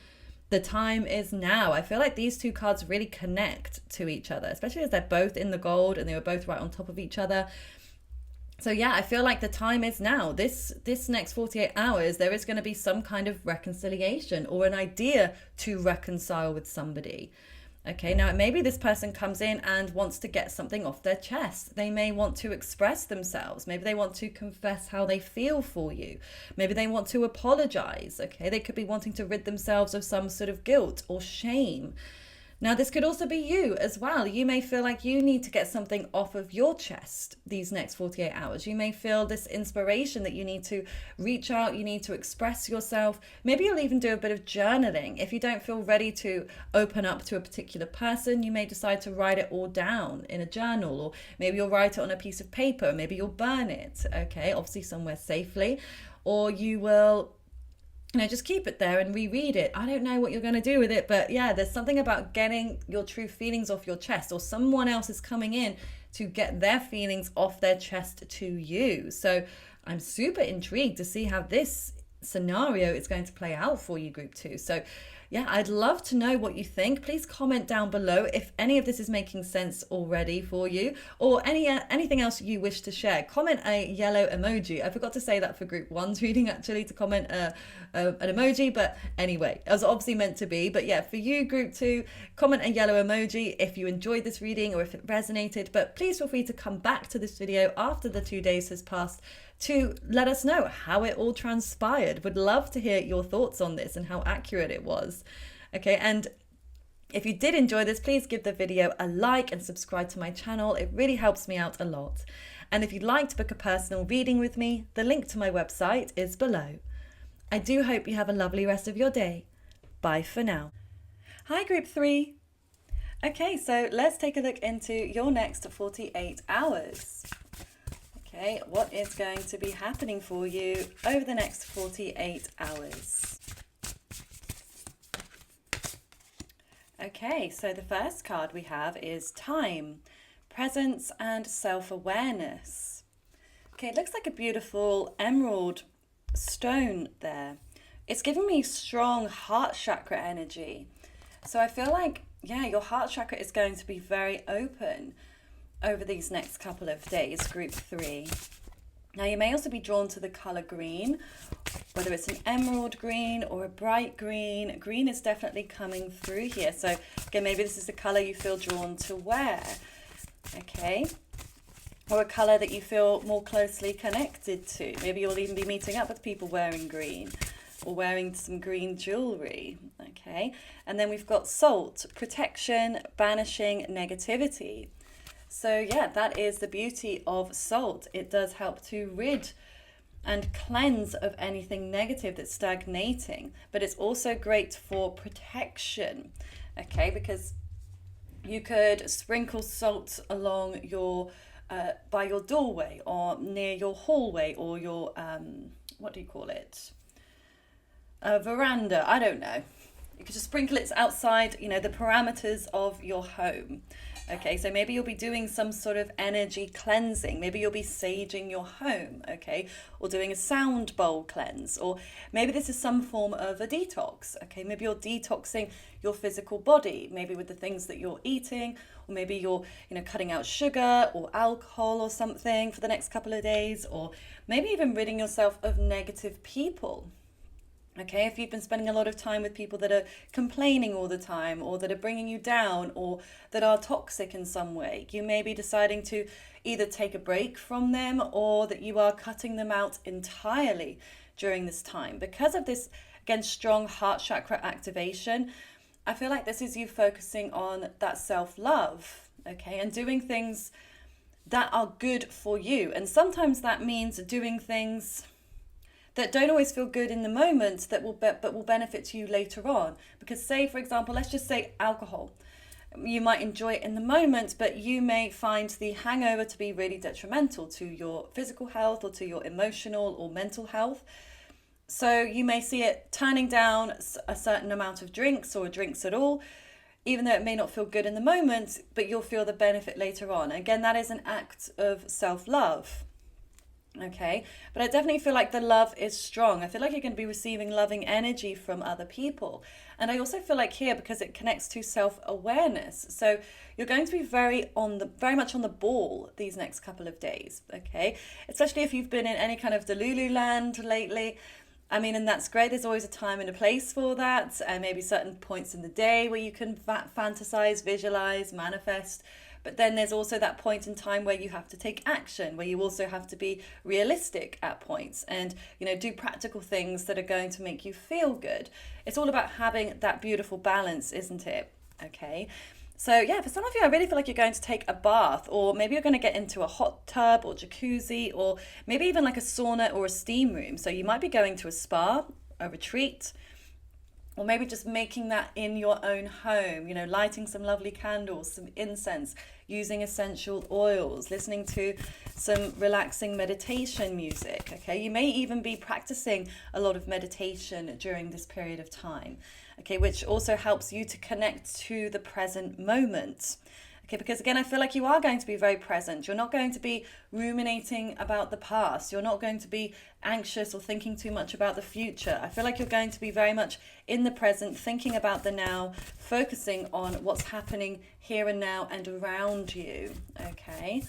the time is now. I feel like these two cards really connect to each other, especially as they're both in the gold and they were both right on top of each other. So I feel like the time is now. This next 48 hours, there is going to be some kind of reconciliation or an idea to reconcile with somebody. Okay, now maybe this person comes in and wants to get something off their chest. They may want to express themselves. Maybe they want to confess how they feel for you. Maybe they want to apologize. Okay, they could be wanting to rid themselves of some sort of guilt or shame. Now, this could also be you as well. You may feel like you need to get something off of your chest these next 48 hours. You may feel this inspiration that you need to reach out, you need to express yourself. Maybe you'll even do a bit of journaling. If you don't feel ready to open up to a particular person, you may decide to write it all down in a journal, or maybe you'll write it on a piece of paper, maybe you'll burn it, okay, obviously somewhere safely, or you will just keep it there and reread it. I don't know what you're going to do with it, but yeah, there's something about getting your true feelings off your chest, or someone else is coming in to get their feelings off their chest to you. So I'm super intrigued to see how this scenario is going to play out for you, group 2. So yeah, I'd love to know what you think. Please comment down below if any of this is making sense already for you, or anything else you wish to share. Comment a yellow emoji. I forgot to say that for group 1's reading, actually, to comment an emoji, but anyway, it was obviously meant to be. But yeah, for you, group 2, comment a yellow emoji if you enjoyed this reading or if it resonated. But please feel free to come back to this video after the 2 days has passed to let us know how it all transpired. Would love to hear your thoughts on this and how accurate it was. Okay, and if you did enjoy this, please give the video a like and subscribe to my channel. It really helps me out a lot. And if you'd like to book a personal reading with me, the link to my website is below. I do hope you have a lovely rest of your day. Bye for now. Hi, group 3. Okay, so let's take a look into your next 48 hours. Okay, what is going to be happening for you over the next 48 hours? Okay, so the first card we have is time, presence and self-awareness. Okay, it looks like a beautiful emerald stone there. It's giving me strong heart chakra energy. So I feel like, yeah, your heart chakra is going to be very open over these next couple of days, group 3. Now you may also be drawn to the color green, whether it's an emerald green or a bright green. Green is definitely coming through here. So again, maybe this is the color you feel drawn to wear, okay? Or a color that you feel more closely connected to. Maybe you'll even be meeting up with people wearing green or wearing some green jewelry, okay? And then we've got salt, protection, banishing negativity. So yeah, that is the beauty of salt. It does help to rid and cleanse of anything negative that's stagnating, but it's also great for protection, okay? Because you could sprinkle salt along your, by your doorway or near your hallway or your, what do you call it? A veranda, I don't know. You could just sprinkle it outside, you know, the parameters of your home. Okay, so maybe you'll be doing some sort of energy cleansing. Maybe you'll be saging your home, okay, or doing a sound bowl cleanse, or maybe this is some form of a detox, okay? Maybe you're detoxing your physical body, maybe with the things that you're eating, or maybe you're, cutting out sugar or alcohol or something for the next couple of days, or maybe even ridding yourself of negative people. Okay, if you've been spending a lot of time with people that are complaining all the time, or that are bringing you down, or that are toxic in some way, you may be deciding to either take a break from them, or that you are cutting them out entirely during this time. Because of this, again, strong heart chakra activation, I feel like this is you focusing on that self-love, okay, and doing things that are good for you. And sometimes that means doing things that don't always feel good in the moment, that will benefit you later on. Because say, for example, let's just say alcohol. You might enjoy it in the moment, but you may find the hangover to be really detrimental to your physical health or to your emotional or mental health. So you may see it turning down a certain amount of drinks or drinks at all, even though it may not feel good in the moment, but you'll feel the benefit later on. Again, that is an act of self-love. Okay, but I definitely feel like the love is strong. I feel like you're going to be receiving loving energy from other people. And I also feel like here, because it connects to self-awareness, so you're going to be very much on the ball these next couple of days, okay? Especially if you've been in any kind of Delulu land lately. I mean, and that's great. There's always a time and a place for that, and maybe certain points in the day where you can fantasize, visualize, manifest. But then there's also that point in time where you have to take action, where you also have to be realistic at points and, do practical things that are going to make you feel good. It's all about having that beautiful balance, isn't it? Okay. So yeah, for some of you, I really feel like you're going to take a bath, or maybe you're going to get into a hot tub or jacuzzi, or maybe even like a sauna or a steam room. So you might be going to a spa, a retreat, or maybe just making that in your own home, lighting some lovely candles, some incense, using essential oils, listening to some relaxing meditation music, okay? You may even be practicing a lot of meditation during this period of time, okay, which also helps you to connect to the present moment. Okay, because again, I feel like you are going to be very present. You're not going to be ruminating about the past. You're not going to be anxious or thinking too much about the future. I feel like you're going to be very much in the present, thinking about the now, focusing on what's happening here and now and around you. Okay.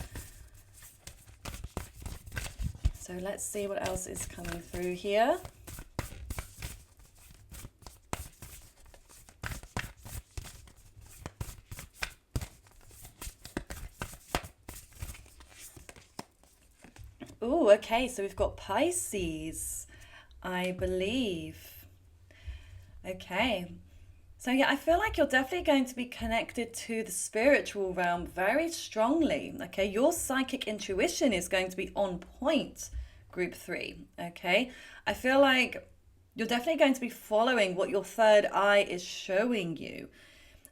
So let's see what else is coming through here. Oh, okay, so we've got Pisces, I believe. Okay. So yeah, I feel like you're definitely going to be connected to the spiritual realm very strongly. Okay, your psychic intuition is going to be on point, group 3. Okay, I feel like you're definitely going to be following what your third eye is showing you.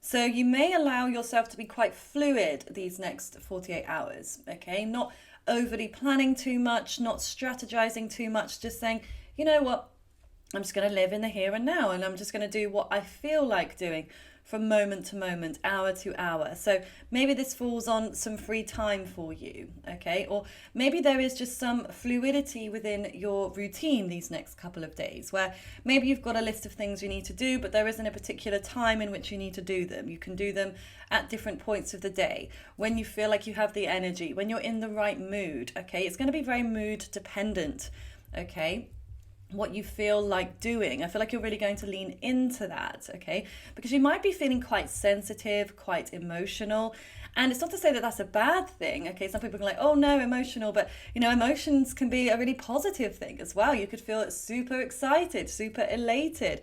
So you may allow yourself to be quite fluid these next 48 hours, okay? Not overly planning too much, not strategizing too much, just saying, you know what, I'm just going to live in the here and now, and I'm just going to do what I feel like doing from moment to moment, hour to hour. So maybe this falls on some free time for you, okay? Or maybe there is just some fluidity within your routine these next couple of days, where maybe you've got a list of things you need to do, but there isn't a particular time in which you need to do them. You can do them at different points of the day, when you feel like you have the energy, when you're in the right mood, okay? It's going to be very mood dependent, okay? What you feel like doing. I feel like you're really going to lean into that, okay? Because you might be feeling quite sensitive, quite emotional. And it's not to say that that's a bad thing, okay? Some people are like, oh no, emotional. But, emotions can be a really positive thing as well. You could feel super excited, super elated.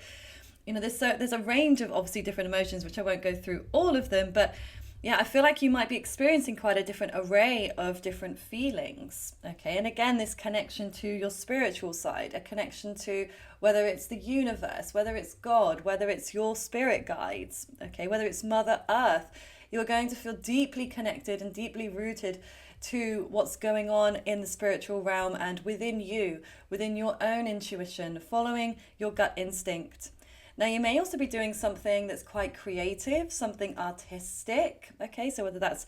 There's a range of obviously different emotions, which I won't go through all of them. But yeah, I feel like you might be experiencing quite a different array of different feelings, okay? And again, this connection to your spiritual side, a connection to whether it's the universe, whether it's God, whether it's your spirit guides, okay? Whether it's Mother Earth, you're going to feel deeply connected and deeply rooted to what's going on in the spiritual realm and within you, within your own intuition, following your gut instinct. Now, you may also be doing something that's quite creative, something artistic, okay? So whether that's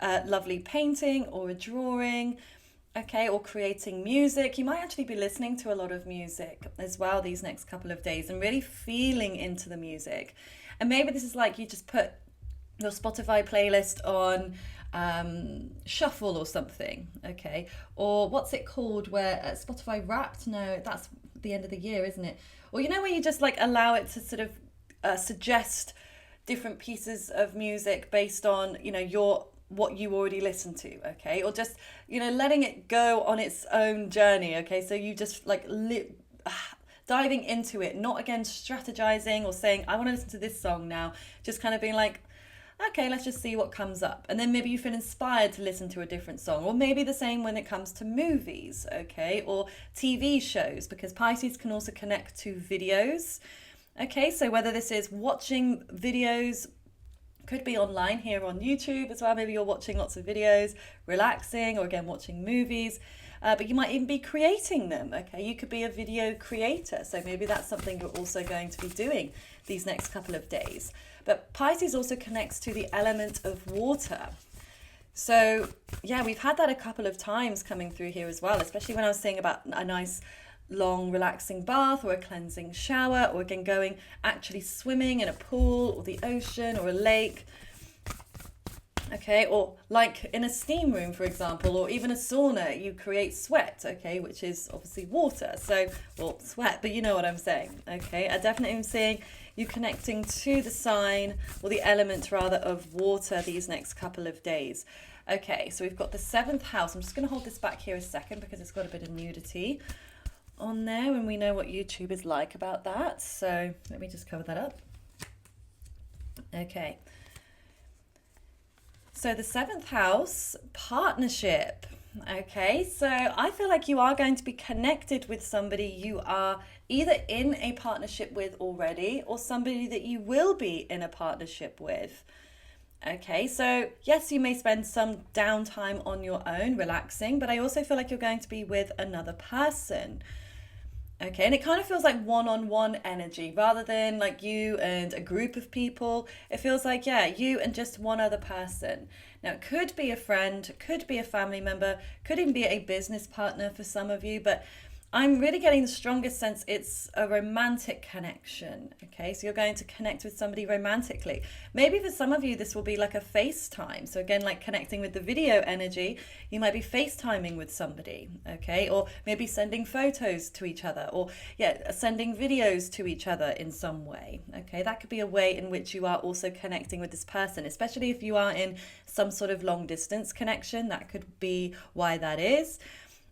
lovely painting or a drawing, okay, or creating music. You might actually be listening to a lot of music as well these next couple of days and really feeling into the music. And maybe this is like you just put your Spotify playlist on shuffle or something, okay? Or what's it called where Spotify Wrapped? No, that's the end of the year, isn't it? Or where you just like allow it to sort of suggest different pieces of music based on what you already listen to, okay? Or just letting it go on its own journey, okay? So you just like diving into it, not again strategizing or saying I want to listen to this song now, just kind of being like, okay, let's just see what comes up. And then maybe you feel inspired to listen to a different song. Or maybe the same when it comes to movies, okay? Or TV shows, because Pisces can also connect to videos. Okay, so whether this is watching videos, could be online here on YouTube as well. Maybe you're watching lots of videos, relaxing, or again, watching movies. But you might even be creating them, okay? You could be a video creator. So maybe that's something you're also going to be doing these next couple of days. But Pisces also connects to the element of water. So yeah, we've had that a couple of times coming through here as well, especially when I was saying about a nice long relaxing bath or a cleansing shower, or again going actually swimming in a pool or the ocean or a lake. Okay, or like in a steam room, for example, or even a sauna, you create sweat, okay, which is obviously water. So, well, sweat, but you know what I'm saying, okay? I definitely am seeing you connecting to the sign, or the element rather, of water these next couple of days. Okay, so we've got the seventh house. I'm just going to hold this back here a second because it's got a bit of nudity on there, and we know what YouTube is like about that. So let me just cover that up. Okay. So the seventh house, partnership. Okay, so I feel like you are going to be connected with somebody you are either in a partnership with already, or somebody that you will be in a partnership with. Okay, so yes, you may spend some downtime on your own, relaxing, but I also feel like you're going to be with another person. Okay, and it kind of feels like one-on-one energy rather than like you and a group of people. It feels like, yeah, you and just one other person. Now, it could be a friend, could be a family member, could even be a business partner for some of you, but I'm really getting the strongest sense it's a romantic connection. Okay, so you're going to connect with somebody romantically. Maybe for some of you, this will be like a FaceTime. So again, like connecting with the video energy, you might be FaceTiming with somebody, okay? Or maybe sending photos to each other, or yeah, sending videos to each other in some way, okay? That could be a way in which you are also connecting with this person, especially if you are in some sort of long distance connection. That could be why that is.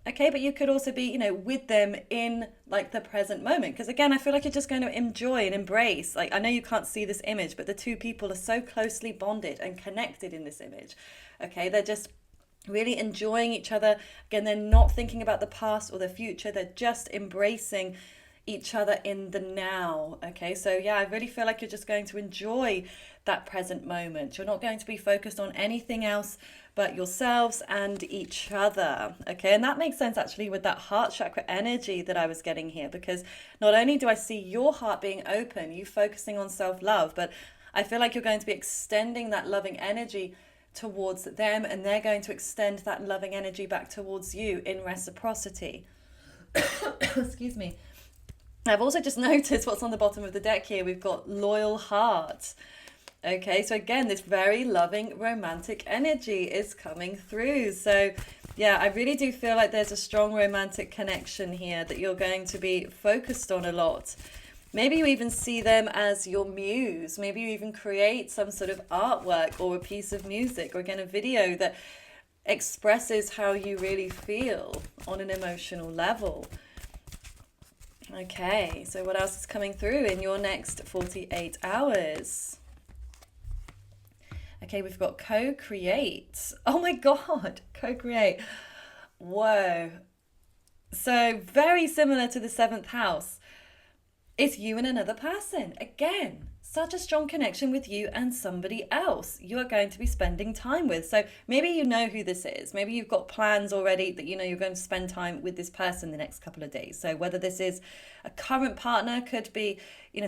Okay, but you could also be, with them in like the present moment. Because again, I feel like you're just going to enjoy and embrace. Like, I know you can't see this image, but the two people are so closely bonded and connected in this image. Okay, they're just really enjoying each other. Again, they're not thinking about the past or the future. They're just embracing each other in the now. Okay, so yeah, I really feel like you're just going to enjoy that present moment. You're not going to be focused on anything else but yourselves and each other. Okay, and that makes sense actually with that heart chakra energy that I was getting here, because not only do I see your heart being open, you focusing on self-love, but I feel like you're going to be extending that loving energy towards them, and they're going to extend that loving energy back towards you in reciprocity. Excuse me. I've also just noticed what's on the bottom of the deck here. We've got loyal heart. Okay, so again, this very loving romantic energy is coming through. So yeah, I really do feel like there's a strong romantic connection here that you're going to be focused on a lot. Maybe you even see them as your muse. Maybe you even create some sort of artwork or a piece of music, or again, a video that expresses how you really feel on an emotional level. Okay, so what else is coming through in your next 48 hours? Okay, we've got co-create. Oh my God, co-create. Whoa. So very similar to the seventh house. It's you and another person. Again, such a strong connection with you and somebody else you are going to be spending time with. So maybe you know who this is. Maybe you've got plans already that you know you're going to spend time with this person the next couple of days. So whether this is a current partner, could be,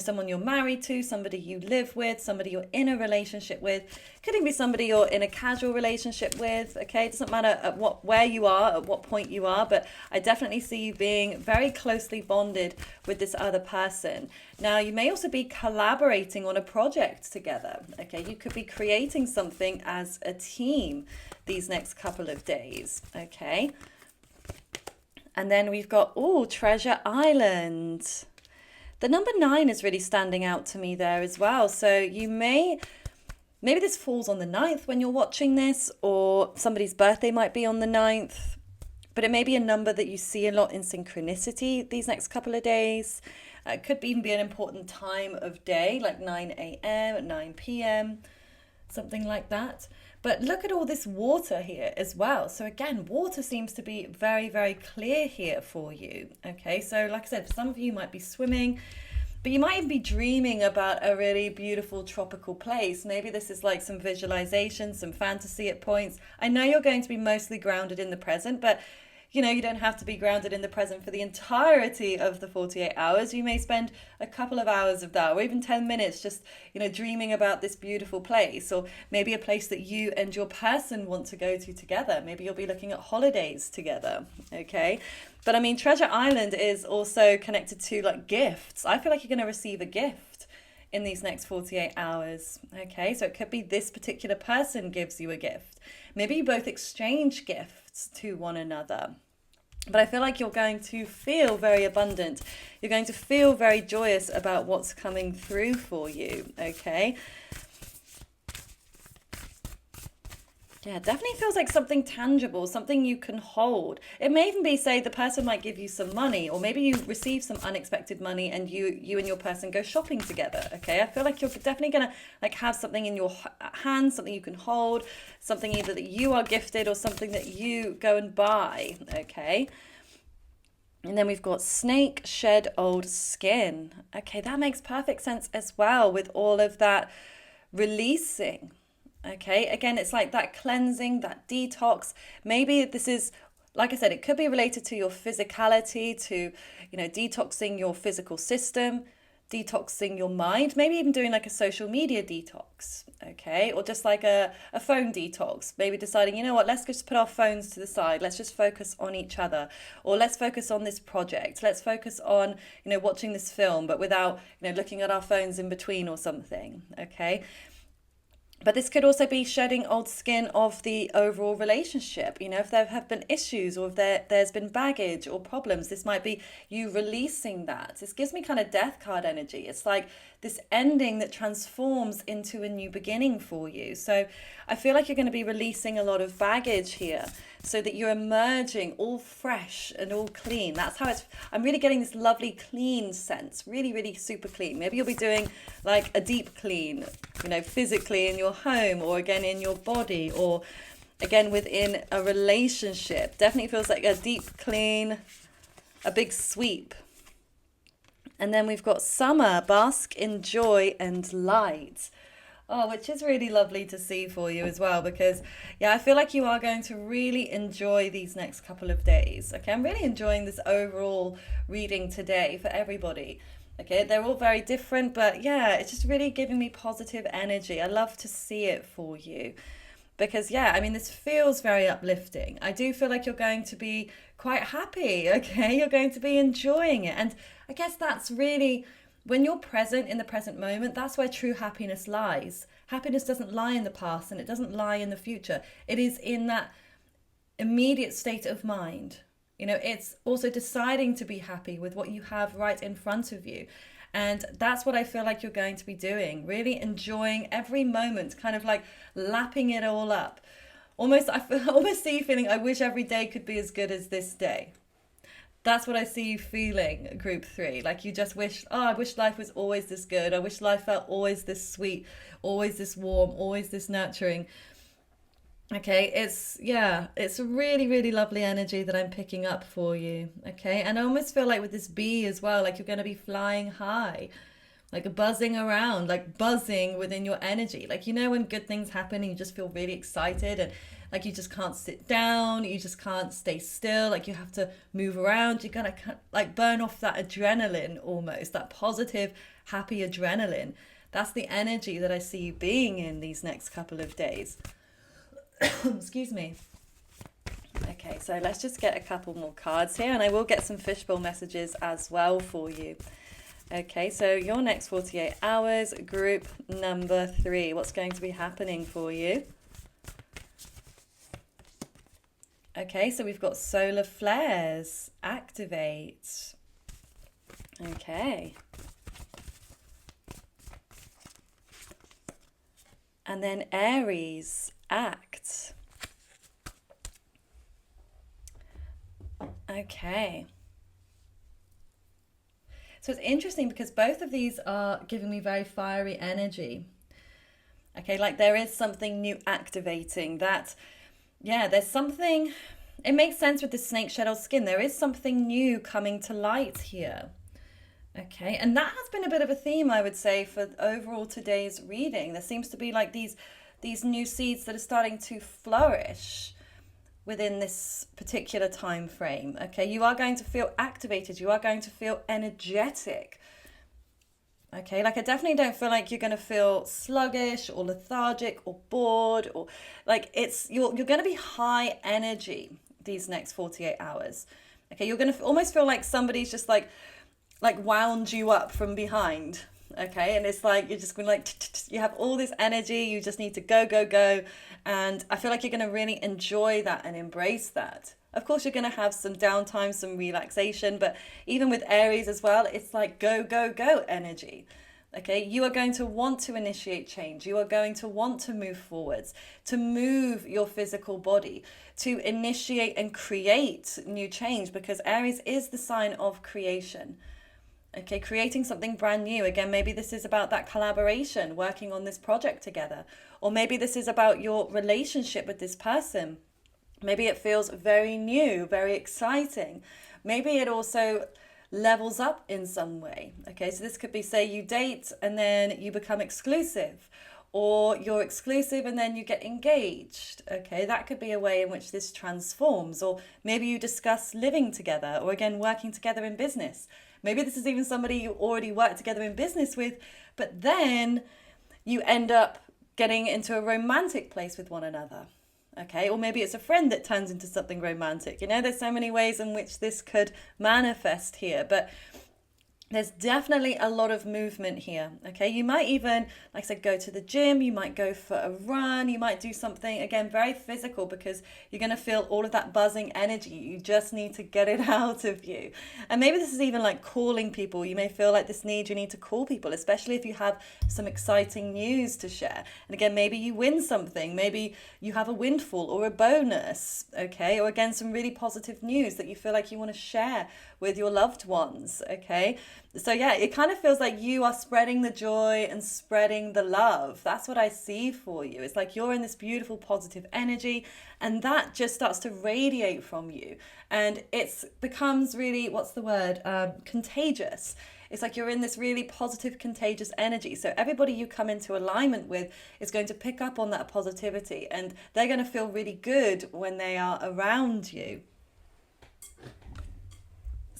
someone you're married to, somebody you live with, somebody you're in a relationship with, could even be somebody you're in a casual relationship with. Okay, it doesn't matter where you are, at what point you are, but I definitely see you being very closely bonded with this other person. Now, you may also be collaborating on a project together. Okay, you could be creating something as a team these next couple of days. Okay. And then we've got, Treasure Island. The number 9 is really standing out to me there as well. So you maybe this falls on the 9th when you're watching this, or somebody's birthday might be on the 9th, but it may be a number that you see a lot in synchronicity these next couple of days. It could even be an important time of day, like 9 a.m., 9 p.m., something like that. But look at all this water here as well. So again, water seems to be very, very clear here for you. Okay, so like I said, for some of you might be swimming, but you might even be dreaming about a really beautiful tropical place. Maybe this is like some visualization, some fantasy at points. I know you're going to be mostly grounded in the present, but you don't have to be grounded in the present for the entirety of the 48 hours. You may spend a couple of hours of that, or even 10 minutes just, dreaming about this beautiful place, or maybe a place that you and your person want to go to together. Maybe you'll be looking at holidays together, okay? But I mean, Treasure Island is also connected to like gifts. I feel like you're going to receive a gift in these next 48 hours. Okay, so it could be this particular person gives you a gift. Maybe you both exchange gifts to one another. But I feel like you're going to feel very abundant. You're going to feel very joyous about what's coming through for you, okay? Yeah, definitely feels like something tangible, something you can hold. It may even be, say, the person might give you some money, or maybe you receive some unexpected money and you and your person go shopping together, okay? I feel like you're definitely gonna like have something in your hands, something you can hold, something either that you are gifted or something that you go and buy, okay? And then we've got snake shed old skin. Okay, that makes perfect sense as well with all of that releasing. Okay, again, it's like that cleansing, that detox. Maybe this is, like I said, it could be related to your physicality, to, detoxing your physical system, detoxing your mind, maybe even doing like a social media detox, okay? Or just like a phone detox, maybe deciding, you know what, let's just put our phones to the side, let's just focus on each other, or let's focus on this project, let's focus on, watching this film, but without, looking at our phones in between or something, okay? But this could also be shedding old skin of the overall relationship. If there have been issues or if there's been baggage or problems, this might be you releasing that. This gives me kind of death card energy. It's like this ending that transforms into a new beginning for you. So I feel like you're going to be releasing a lot of baggage here so that you're emerging all fresh and all clean. That's how I'm really getting this lovely clean sense, really, really super clean. Maybe you'll be doing like a deep clean, physically in your home, or again in your body, or again within a relationship. Definitely feels like a deep clean, a big sweep. And then we've got summer, bask in joy and light. Oh, which is really lovely to see for you as well, because yeah, I feel like you are going to really enjoy these next couple of days. Okay, I'm really enjoying this overall reading today for everybody. Okay, they're all very different, but yeah, it's just really giving me positive energy. I love to see it for you because yeah, I mean, this feels very uplifting. I do feel like you're going to be quite happy, okay? You're going to be enjoying it. And I guess that's really, when you're present in the present moment, that's where true happiness lies. Happiness doesn't lie in the past and it doesn't lie in the future. It is in that immediate state of mind. It's also deciding to be happy with what you have right in front of you. And that's what I feel like you're going to be doing. Really enjoying every moment, kind of like lapping it all up. Almost see you feeling, I wish every day could be as good as this day. That's what I see you feeling, group 3. Like you just wish, I wish life was always this good. I wish life felt always this sweet, always this warm, always this nurturing. Okay, it's a really, really lovely energy that I'm picking up for you. Okay, and I almost feel like with this bee as well, like you're going to be flying high, like buzzing around, like buzzing within your energy. Like, when good things happen and you just feel really excited and like you just can't sit down, you just can't stay still, like you have to move around, you're going to like burn off that adrenaline almost, that positive, happy adrenaline. That's the energy that I see you being in these next couple of days. Excuse me. Okay, so let's just get a couple more cards here, and I will get some fishbowl messages as well for you. Okay, so your next 48 hours, group number 3. What's going to be happening for you? Okay, so we've got solar flares. Activate. Okay. And then Aries. Act. Okay. So it's interesting because both of these are giving me very fiery energy. Okay, like there is something new activating that, there's something, it makes sense with the snake shed old skin. There is something new coming to light here. Okay, and that has been a bit of a theme, I would say, for overall today's reading. There seems to be like these new seeds that are starting to flourish within this particular time frame. Okay, you are going to feel activated. You are going to feel energetic. Okay, like I definitely don't feel like you're going to feel sluggish or lethargic or bored or like you're going to be high energy these next 48 hours. Okay, you're going to almost feel like somebody's just like wound you up from behind. Okay, and it's like you're just going like you have all this energy, you just need to go, go, go. And I feel like you're going to really enjoy that and embrace that. Of course, you're going to have some downtime, some relaxation, but even with Aries as well, it's like go, go, go energy. Okay, you are going to want to initiate change. You are going to want to move forwards, to move your physical body, to initiate and create new change, because Aries is the sign of creation. Okay, creating something brand new. Again, maybe this is about that collaboration, working on this project together. Or maybe this is about your relationship with this person. Maybe it feels very new, very exciting. Maybe it also levels up in some way. Okay, so this could be, say, you date and then you become exclusive, or you're exclusive and then you get engaged. Okay, that could be a way in which this transforms. Or maybe you discuss living together, or again, working together in business. Maybe this is even somebody you already work together in business with, but then you end up getting into a romantic place with one another. Okay, or maybe it's a friend that turns into something romantic. You know, there's so many ways in which this could manifest here, but there's definitely a lot of movement here. Okay, you might even, like I said, go to the gym, you might go for a run, you might do something, again, very physical, because you're going to feel all of that buzzing energy. You just need to get it out of you. And maybe this is even like calling people. You may feel like you need to call people, especially if you have some exciting news to share. And again, maybe you win something, maybe you have a windfall or a bonus, okay, or again, some really positive news that you feel like you want to share with your loved ones. Okay, so yeah, it kind of feels like you are spreading the joy and spreading the love. That's what I see for you. It's like you're in this beautiful positive energy, and that just starts to radiate from you, and it becomes really, what's the word, contagious. It's like you're in this really positive, contagious energy. So everybody you come into alignment with is going to pick up on that positivity, and they're going to feel really good when they are around you.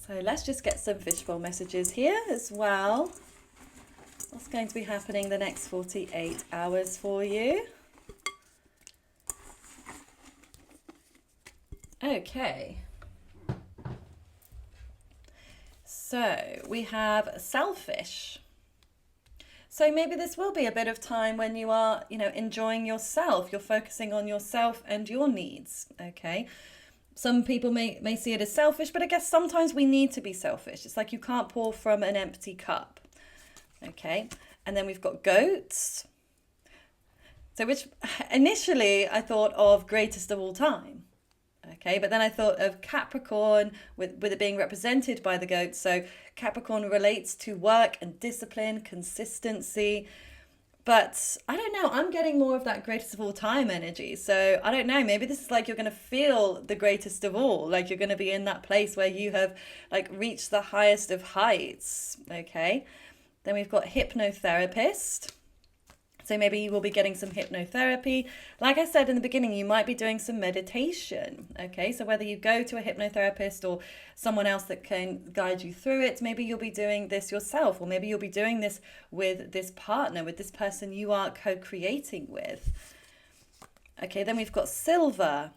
So let's just get some fishbowl messages here as well. What's going to be happening the next 48 hours for you? Okay. So we have selfish. So maybe this will be a bit of time when you are, enjoying yourself. You're focusing on yourself and your needs, okay? Some people may see it as selfish, but I guess sometimes we need to be selfish. It's like you can't pour from an empty cup. Okay, and then we've got goats. So which initially I thought of greatest of all time. Okay, but then I thought of Capricorn with it being represented by the goats. So Capricorn relates to work and discipline, consistency. But I don't know, I'm getting more of that greatest of all time energy. So I don't know, maybe this is like you're going to feel the greatest of all. Like you're going to be in that place where you have like reached the highest of heights. Okay. Then we've got hypnotherapist. So maybe you will be getting some hypnotherapy. Like I said in the beginning, you might be doing some meditation. Okay, so whether you go to a hypnotherapist or someone else that can guide you through it, maybe you'll be doing this yourself, or maybe you'll be doing this with this partner, with this person you are co-creating with. Okay, then we've got silver.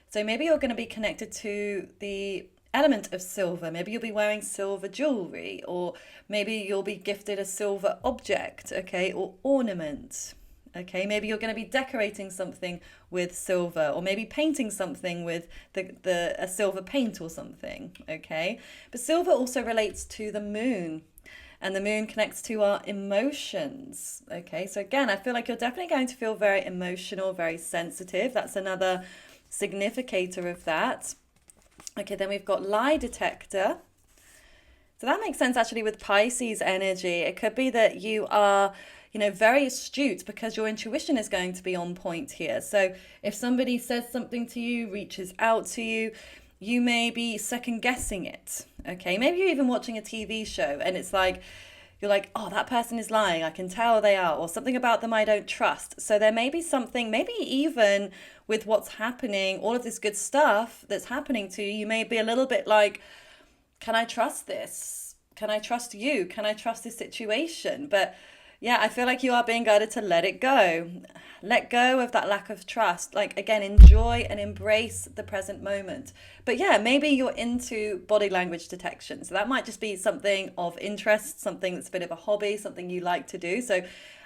So maybe you're going to be connected to the element of silver. Maybe you'll be wearing silver jewelry, or maybe you'll be gifted a silver object, okay, or ornament. Okay, maybe you're going to be decorating something with silver, or maybe painting something with a silver paint or something. Okay, but silver also relates to the moon, and the moon connects to our emotions. Okay, so again, I feel like you're definitely going to feel very emotional, very sensitive. That's another significator of that. Okay, then we've got lie detector. So that makes sense actually with Pisces energy. It could be that you are, very astute because your intuition is going to be on point here. So if somebody says something to you, reaches out to you, you may be second guessing it. Okay, maybe you're even watching a TV show and it's like, you're like, oh, that person is lying. I can tell they are, or something about them I don't trust. So there may be something, maybe even with what's happening, all of this good stuff that's happening to you, you may be a little bit like, can I trust this? Can I trust you? Can I trust this situation? But yeah, I feel like you are being guided to let it go. let go of that lack of trust. Like, again, enjoy and embrace the present moment. But yeah, maybe you're into body language detection. So that might just be something of interest, something that's a bit of a hobby, something you like to do. So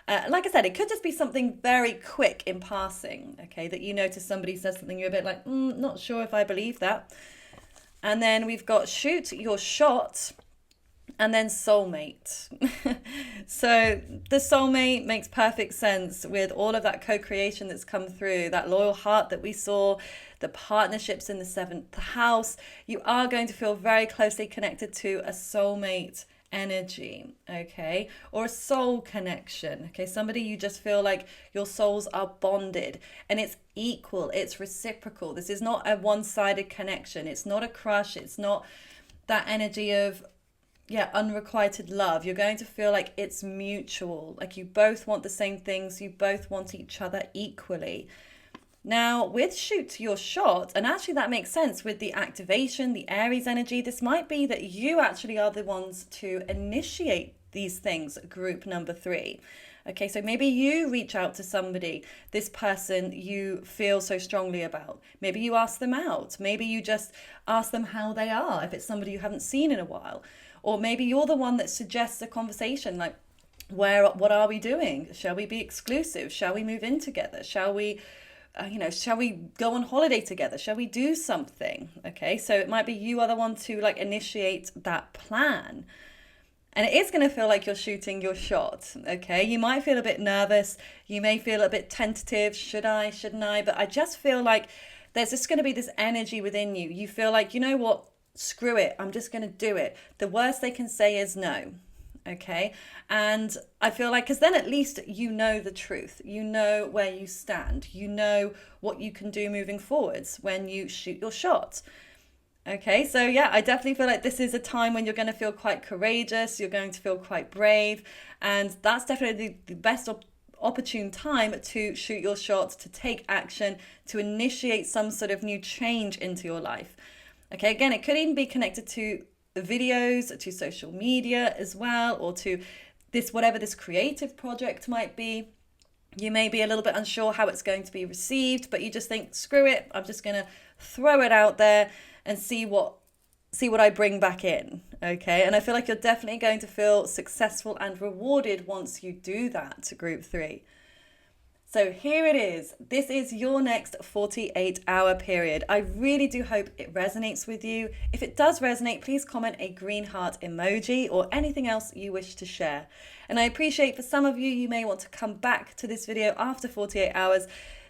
like I said, it could just be something very quick in passing, okay, that you notice somebody says something, you're a bit like, not sure if I believe that. And then we've got shoot your shot, and then soulmate. So the soulmate makes perfect sense with all of that co-creation that's come through, that loyal heart that we saw, the partnerships in the seventh house. You are going to feel very closely connected to a soulmate energy, okay, or a soul connection, okay, somebody you just feel like your souls are bonded, and it's equal, it's reciprocal. This is not a one-sided connection, it's not a crush, it's not that energy of unrequited love. You're going to feel like it's mutual, like you both want the same things, you both want each other equally. Now, with shoot your shot, and actually that makes sense with the activation, the Aries energy, this might be that you actually are the ones to initiate these things, group number 3. Okay, so maybe you reach out to somebody, this person you feel so strongly about. Maybe you ask them out. Maybe you just ask them how they are, if it's somebody you haven't seen in a while. Or maybe you're the one that suggests a conversation like, what are we doing? Shall we be exclusive? Shall we move in together? Shall we shall we go on holiday together? Shall we do something? Okay, so it might be you are the one to like initiate that plan. And it is going to feel like you're shooting your shot, okay? You might feel a bit nervous. You may feel a bit tentative. Should I, shouldn't I? But I just feel like there's just going to be this energy within you. You feel like, you know what? Screw it. I'm just going to do it. The worst they can say is no. Okay. And I feel like, because then at least you know the truth, you know where you stand, you know what you can do moving forwards when you shoot your shot. Okay, so yeah, I definitely feel like this is a time when you're going to feel quite courageous, you're going to feel quite brave, and that's definitely the best opportune time to shoot your shot, to take action, to initiate some sort of new change into your life. Okay, again, it could even be connected to videos, to social media as well, or to this, whatever this creative project might be. You may be a little bit unsure how it's going to be received, but you just think, screw it, I'm just going to throw it out there and see what I bring back in. Okay, and I feel like you're definitely going to feel successful and rewarded once you do that to group 3. So here it is. This is your next 48-hour period. I really do hope it resonates with you. If it does resonate, please comment a green heart emoji or anything else you wish to share. And I appreciate for some of you, you may want to come back to this video after 48 hours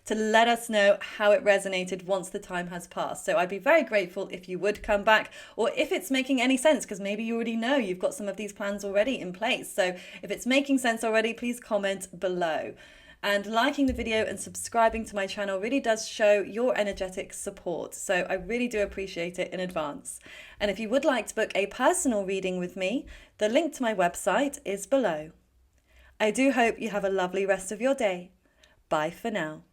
to let us know how it resonated once the time has passed. So I'd be very grateful if you would come back, or if it's making any sense, because maybe you already know you've got some of these plans already in place. So if it's making sense already, please comment below. And liking the video and subscribing to my channel really does show your energetic support. So I really do appreciate it in advance. And if you would like to book a personal reading with me, the link to my website is below. I do hope you have a lovely rest of your day. Bye for now.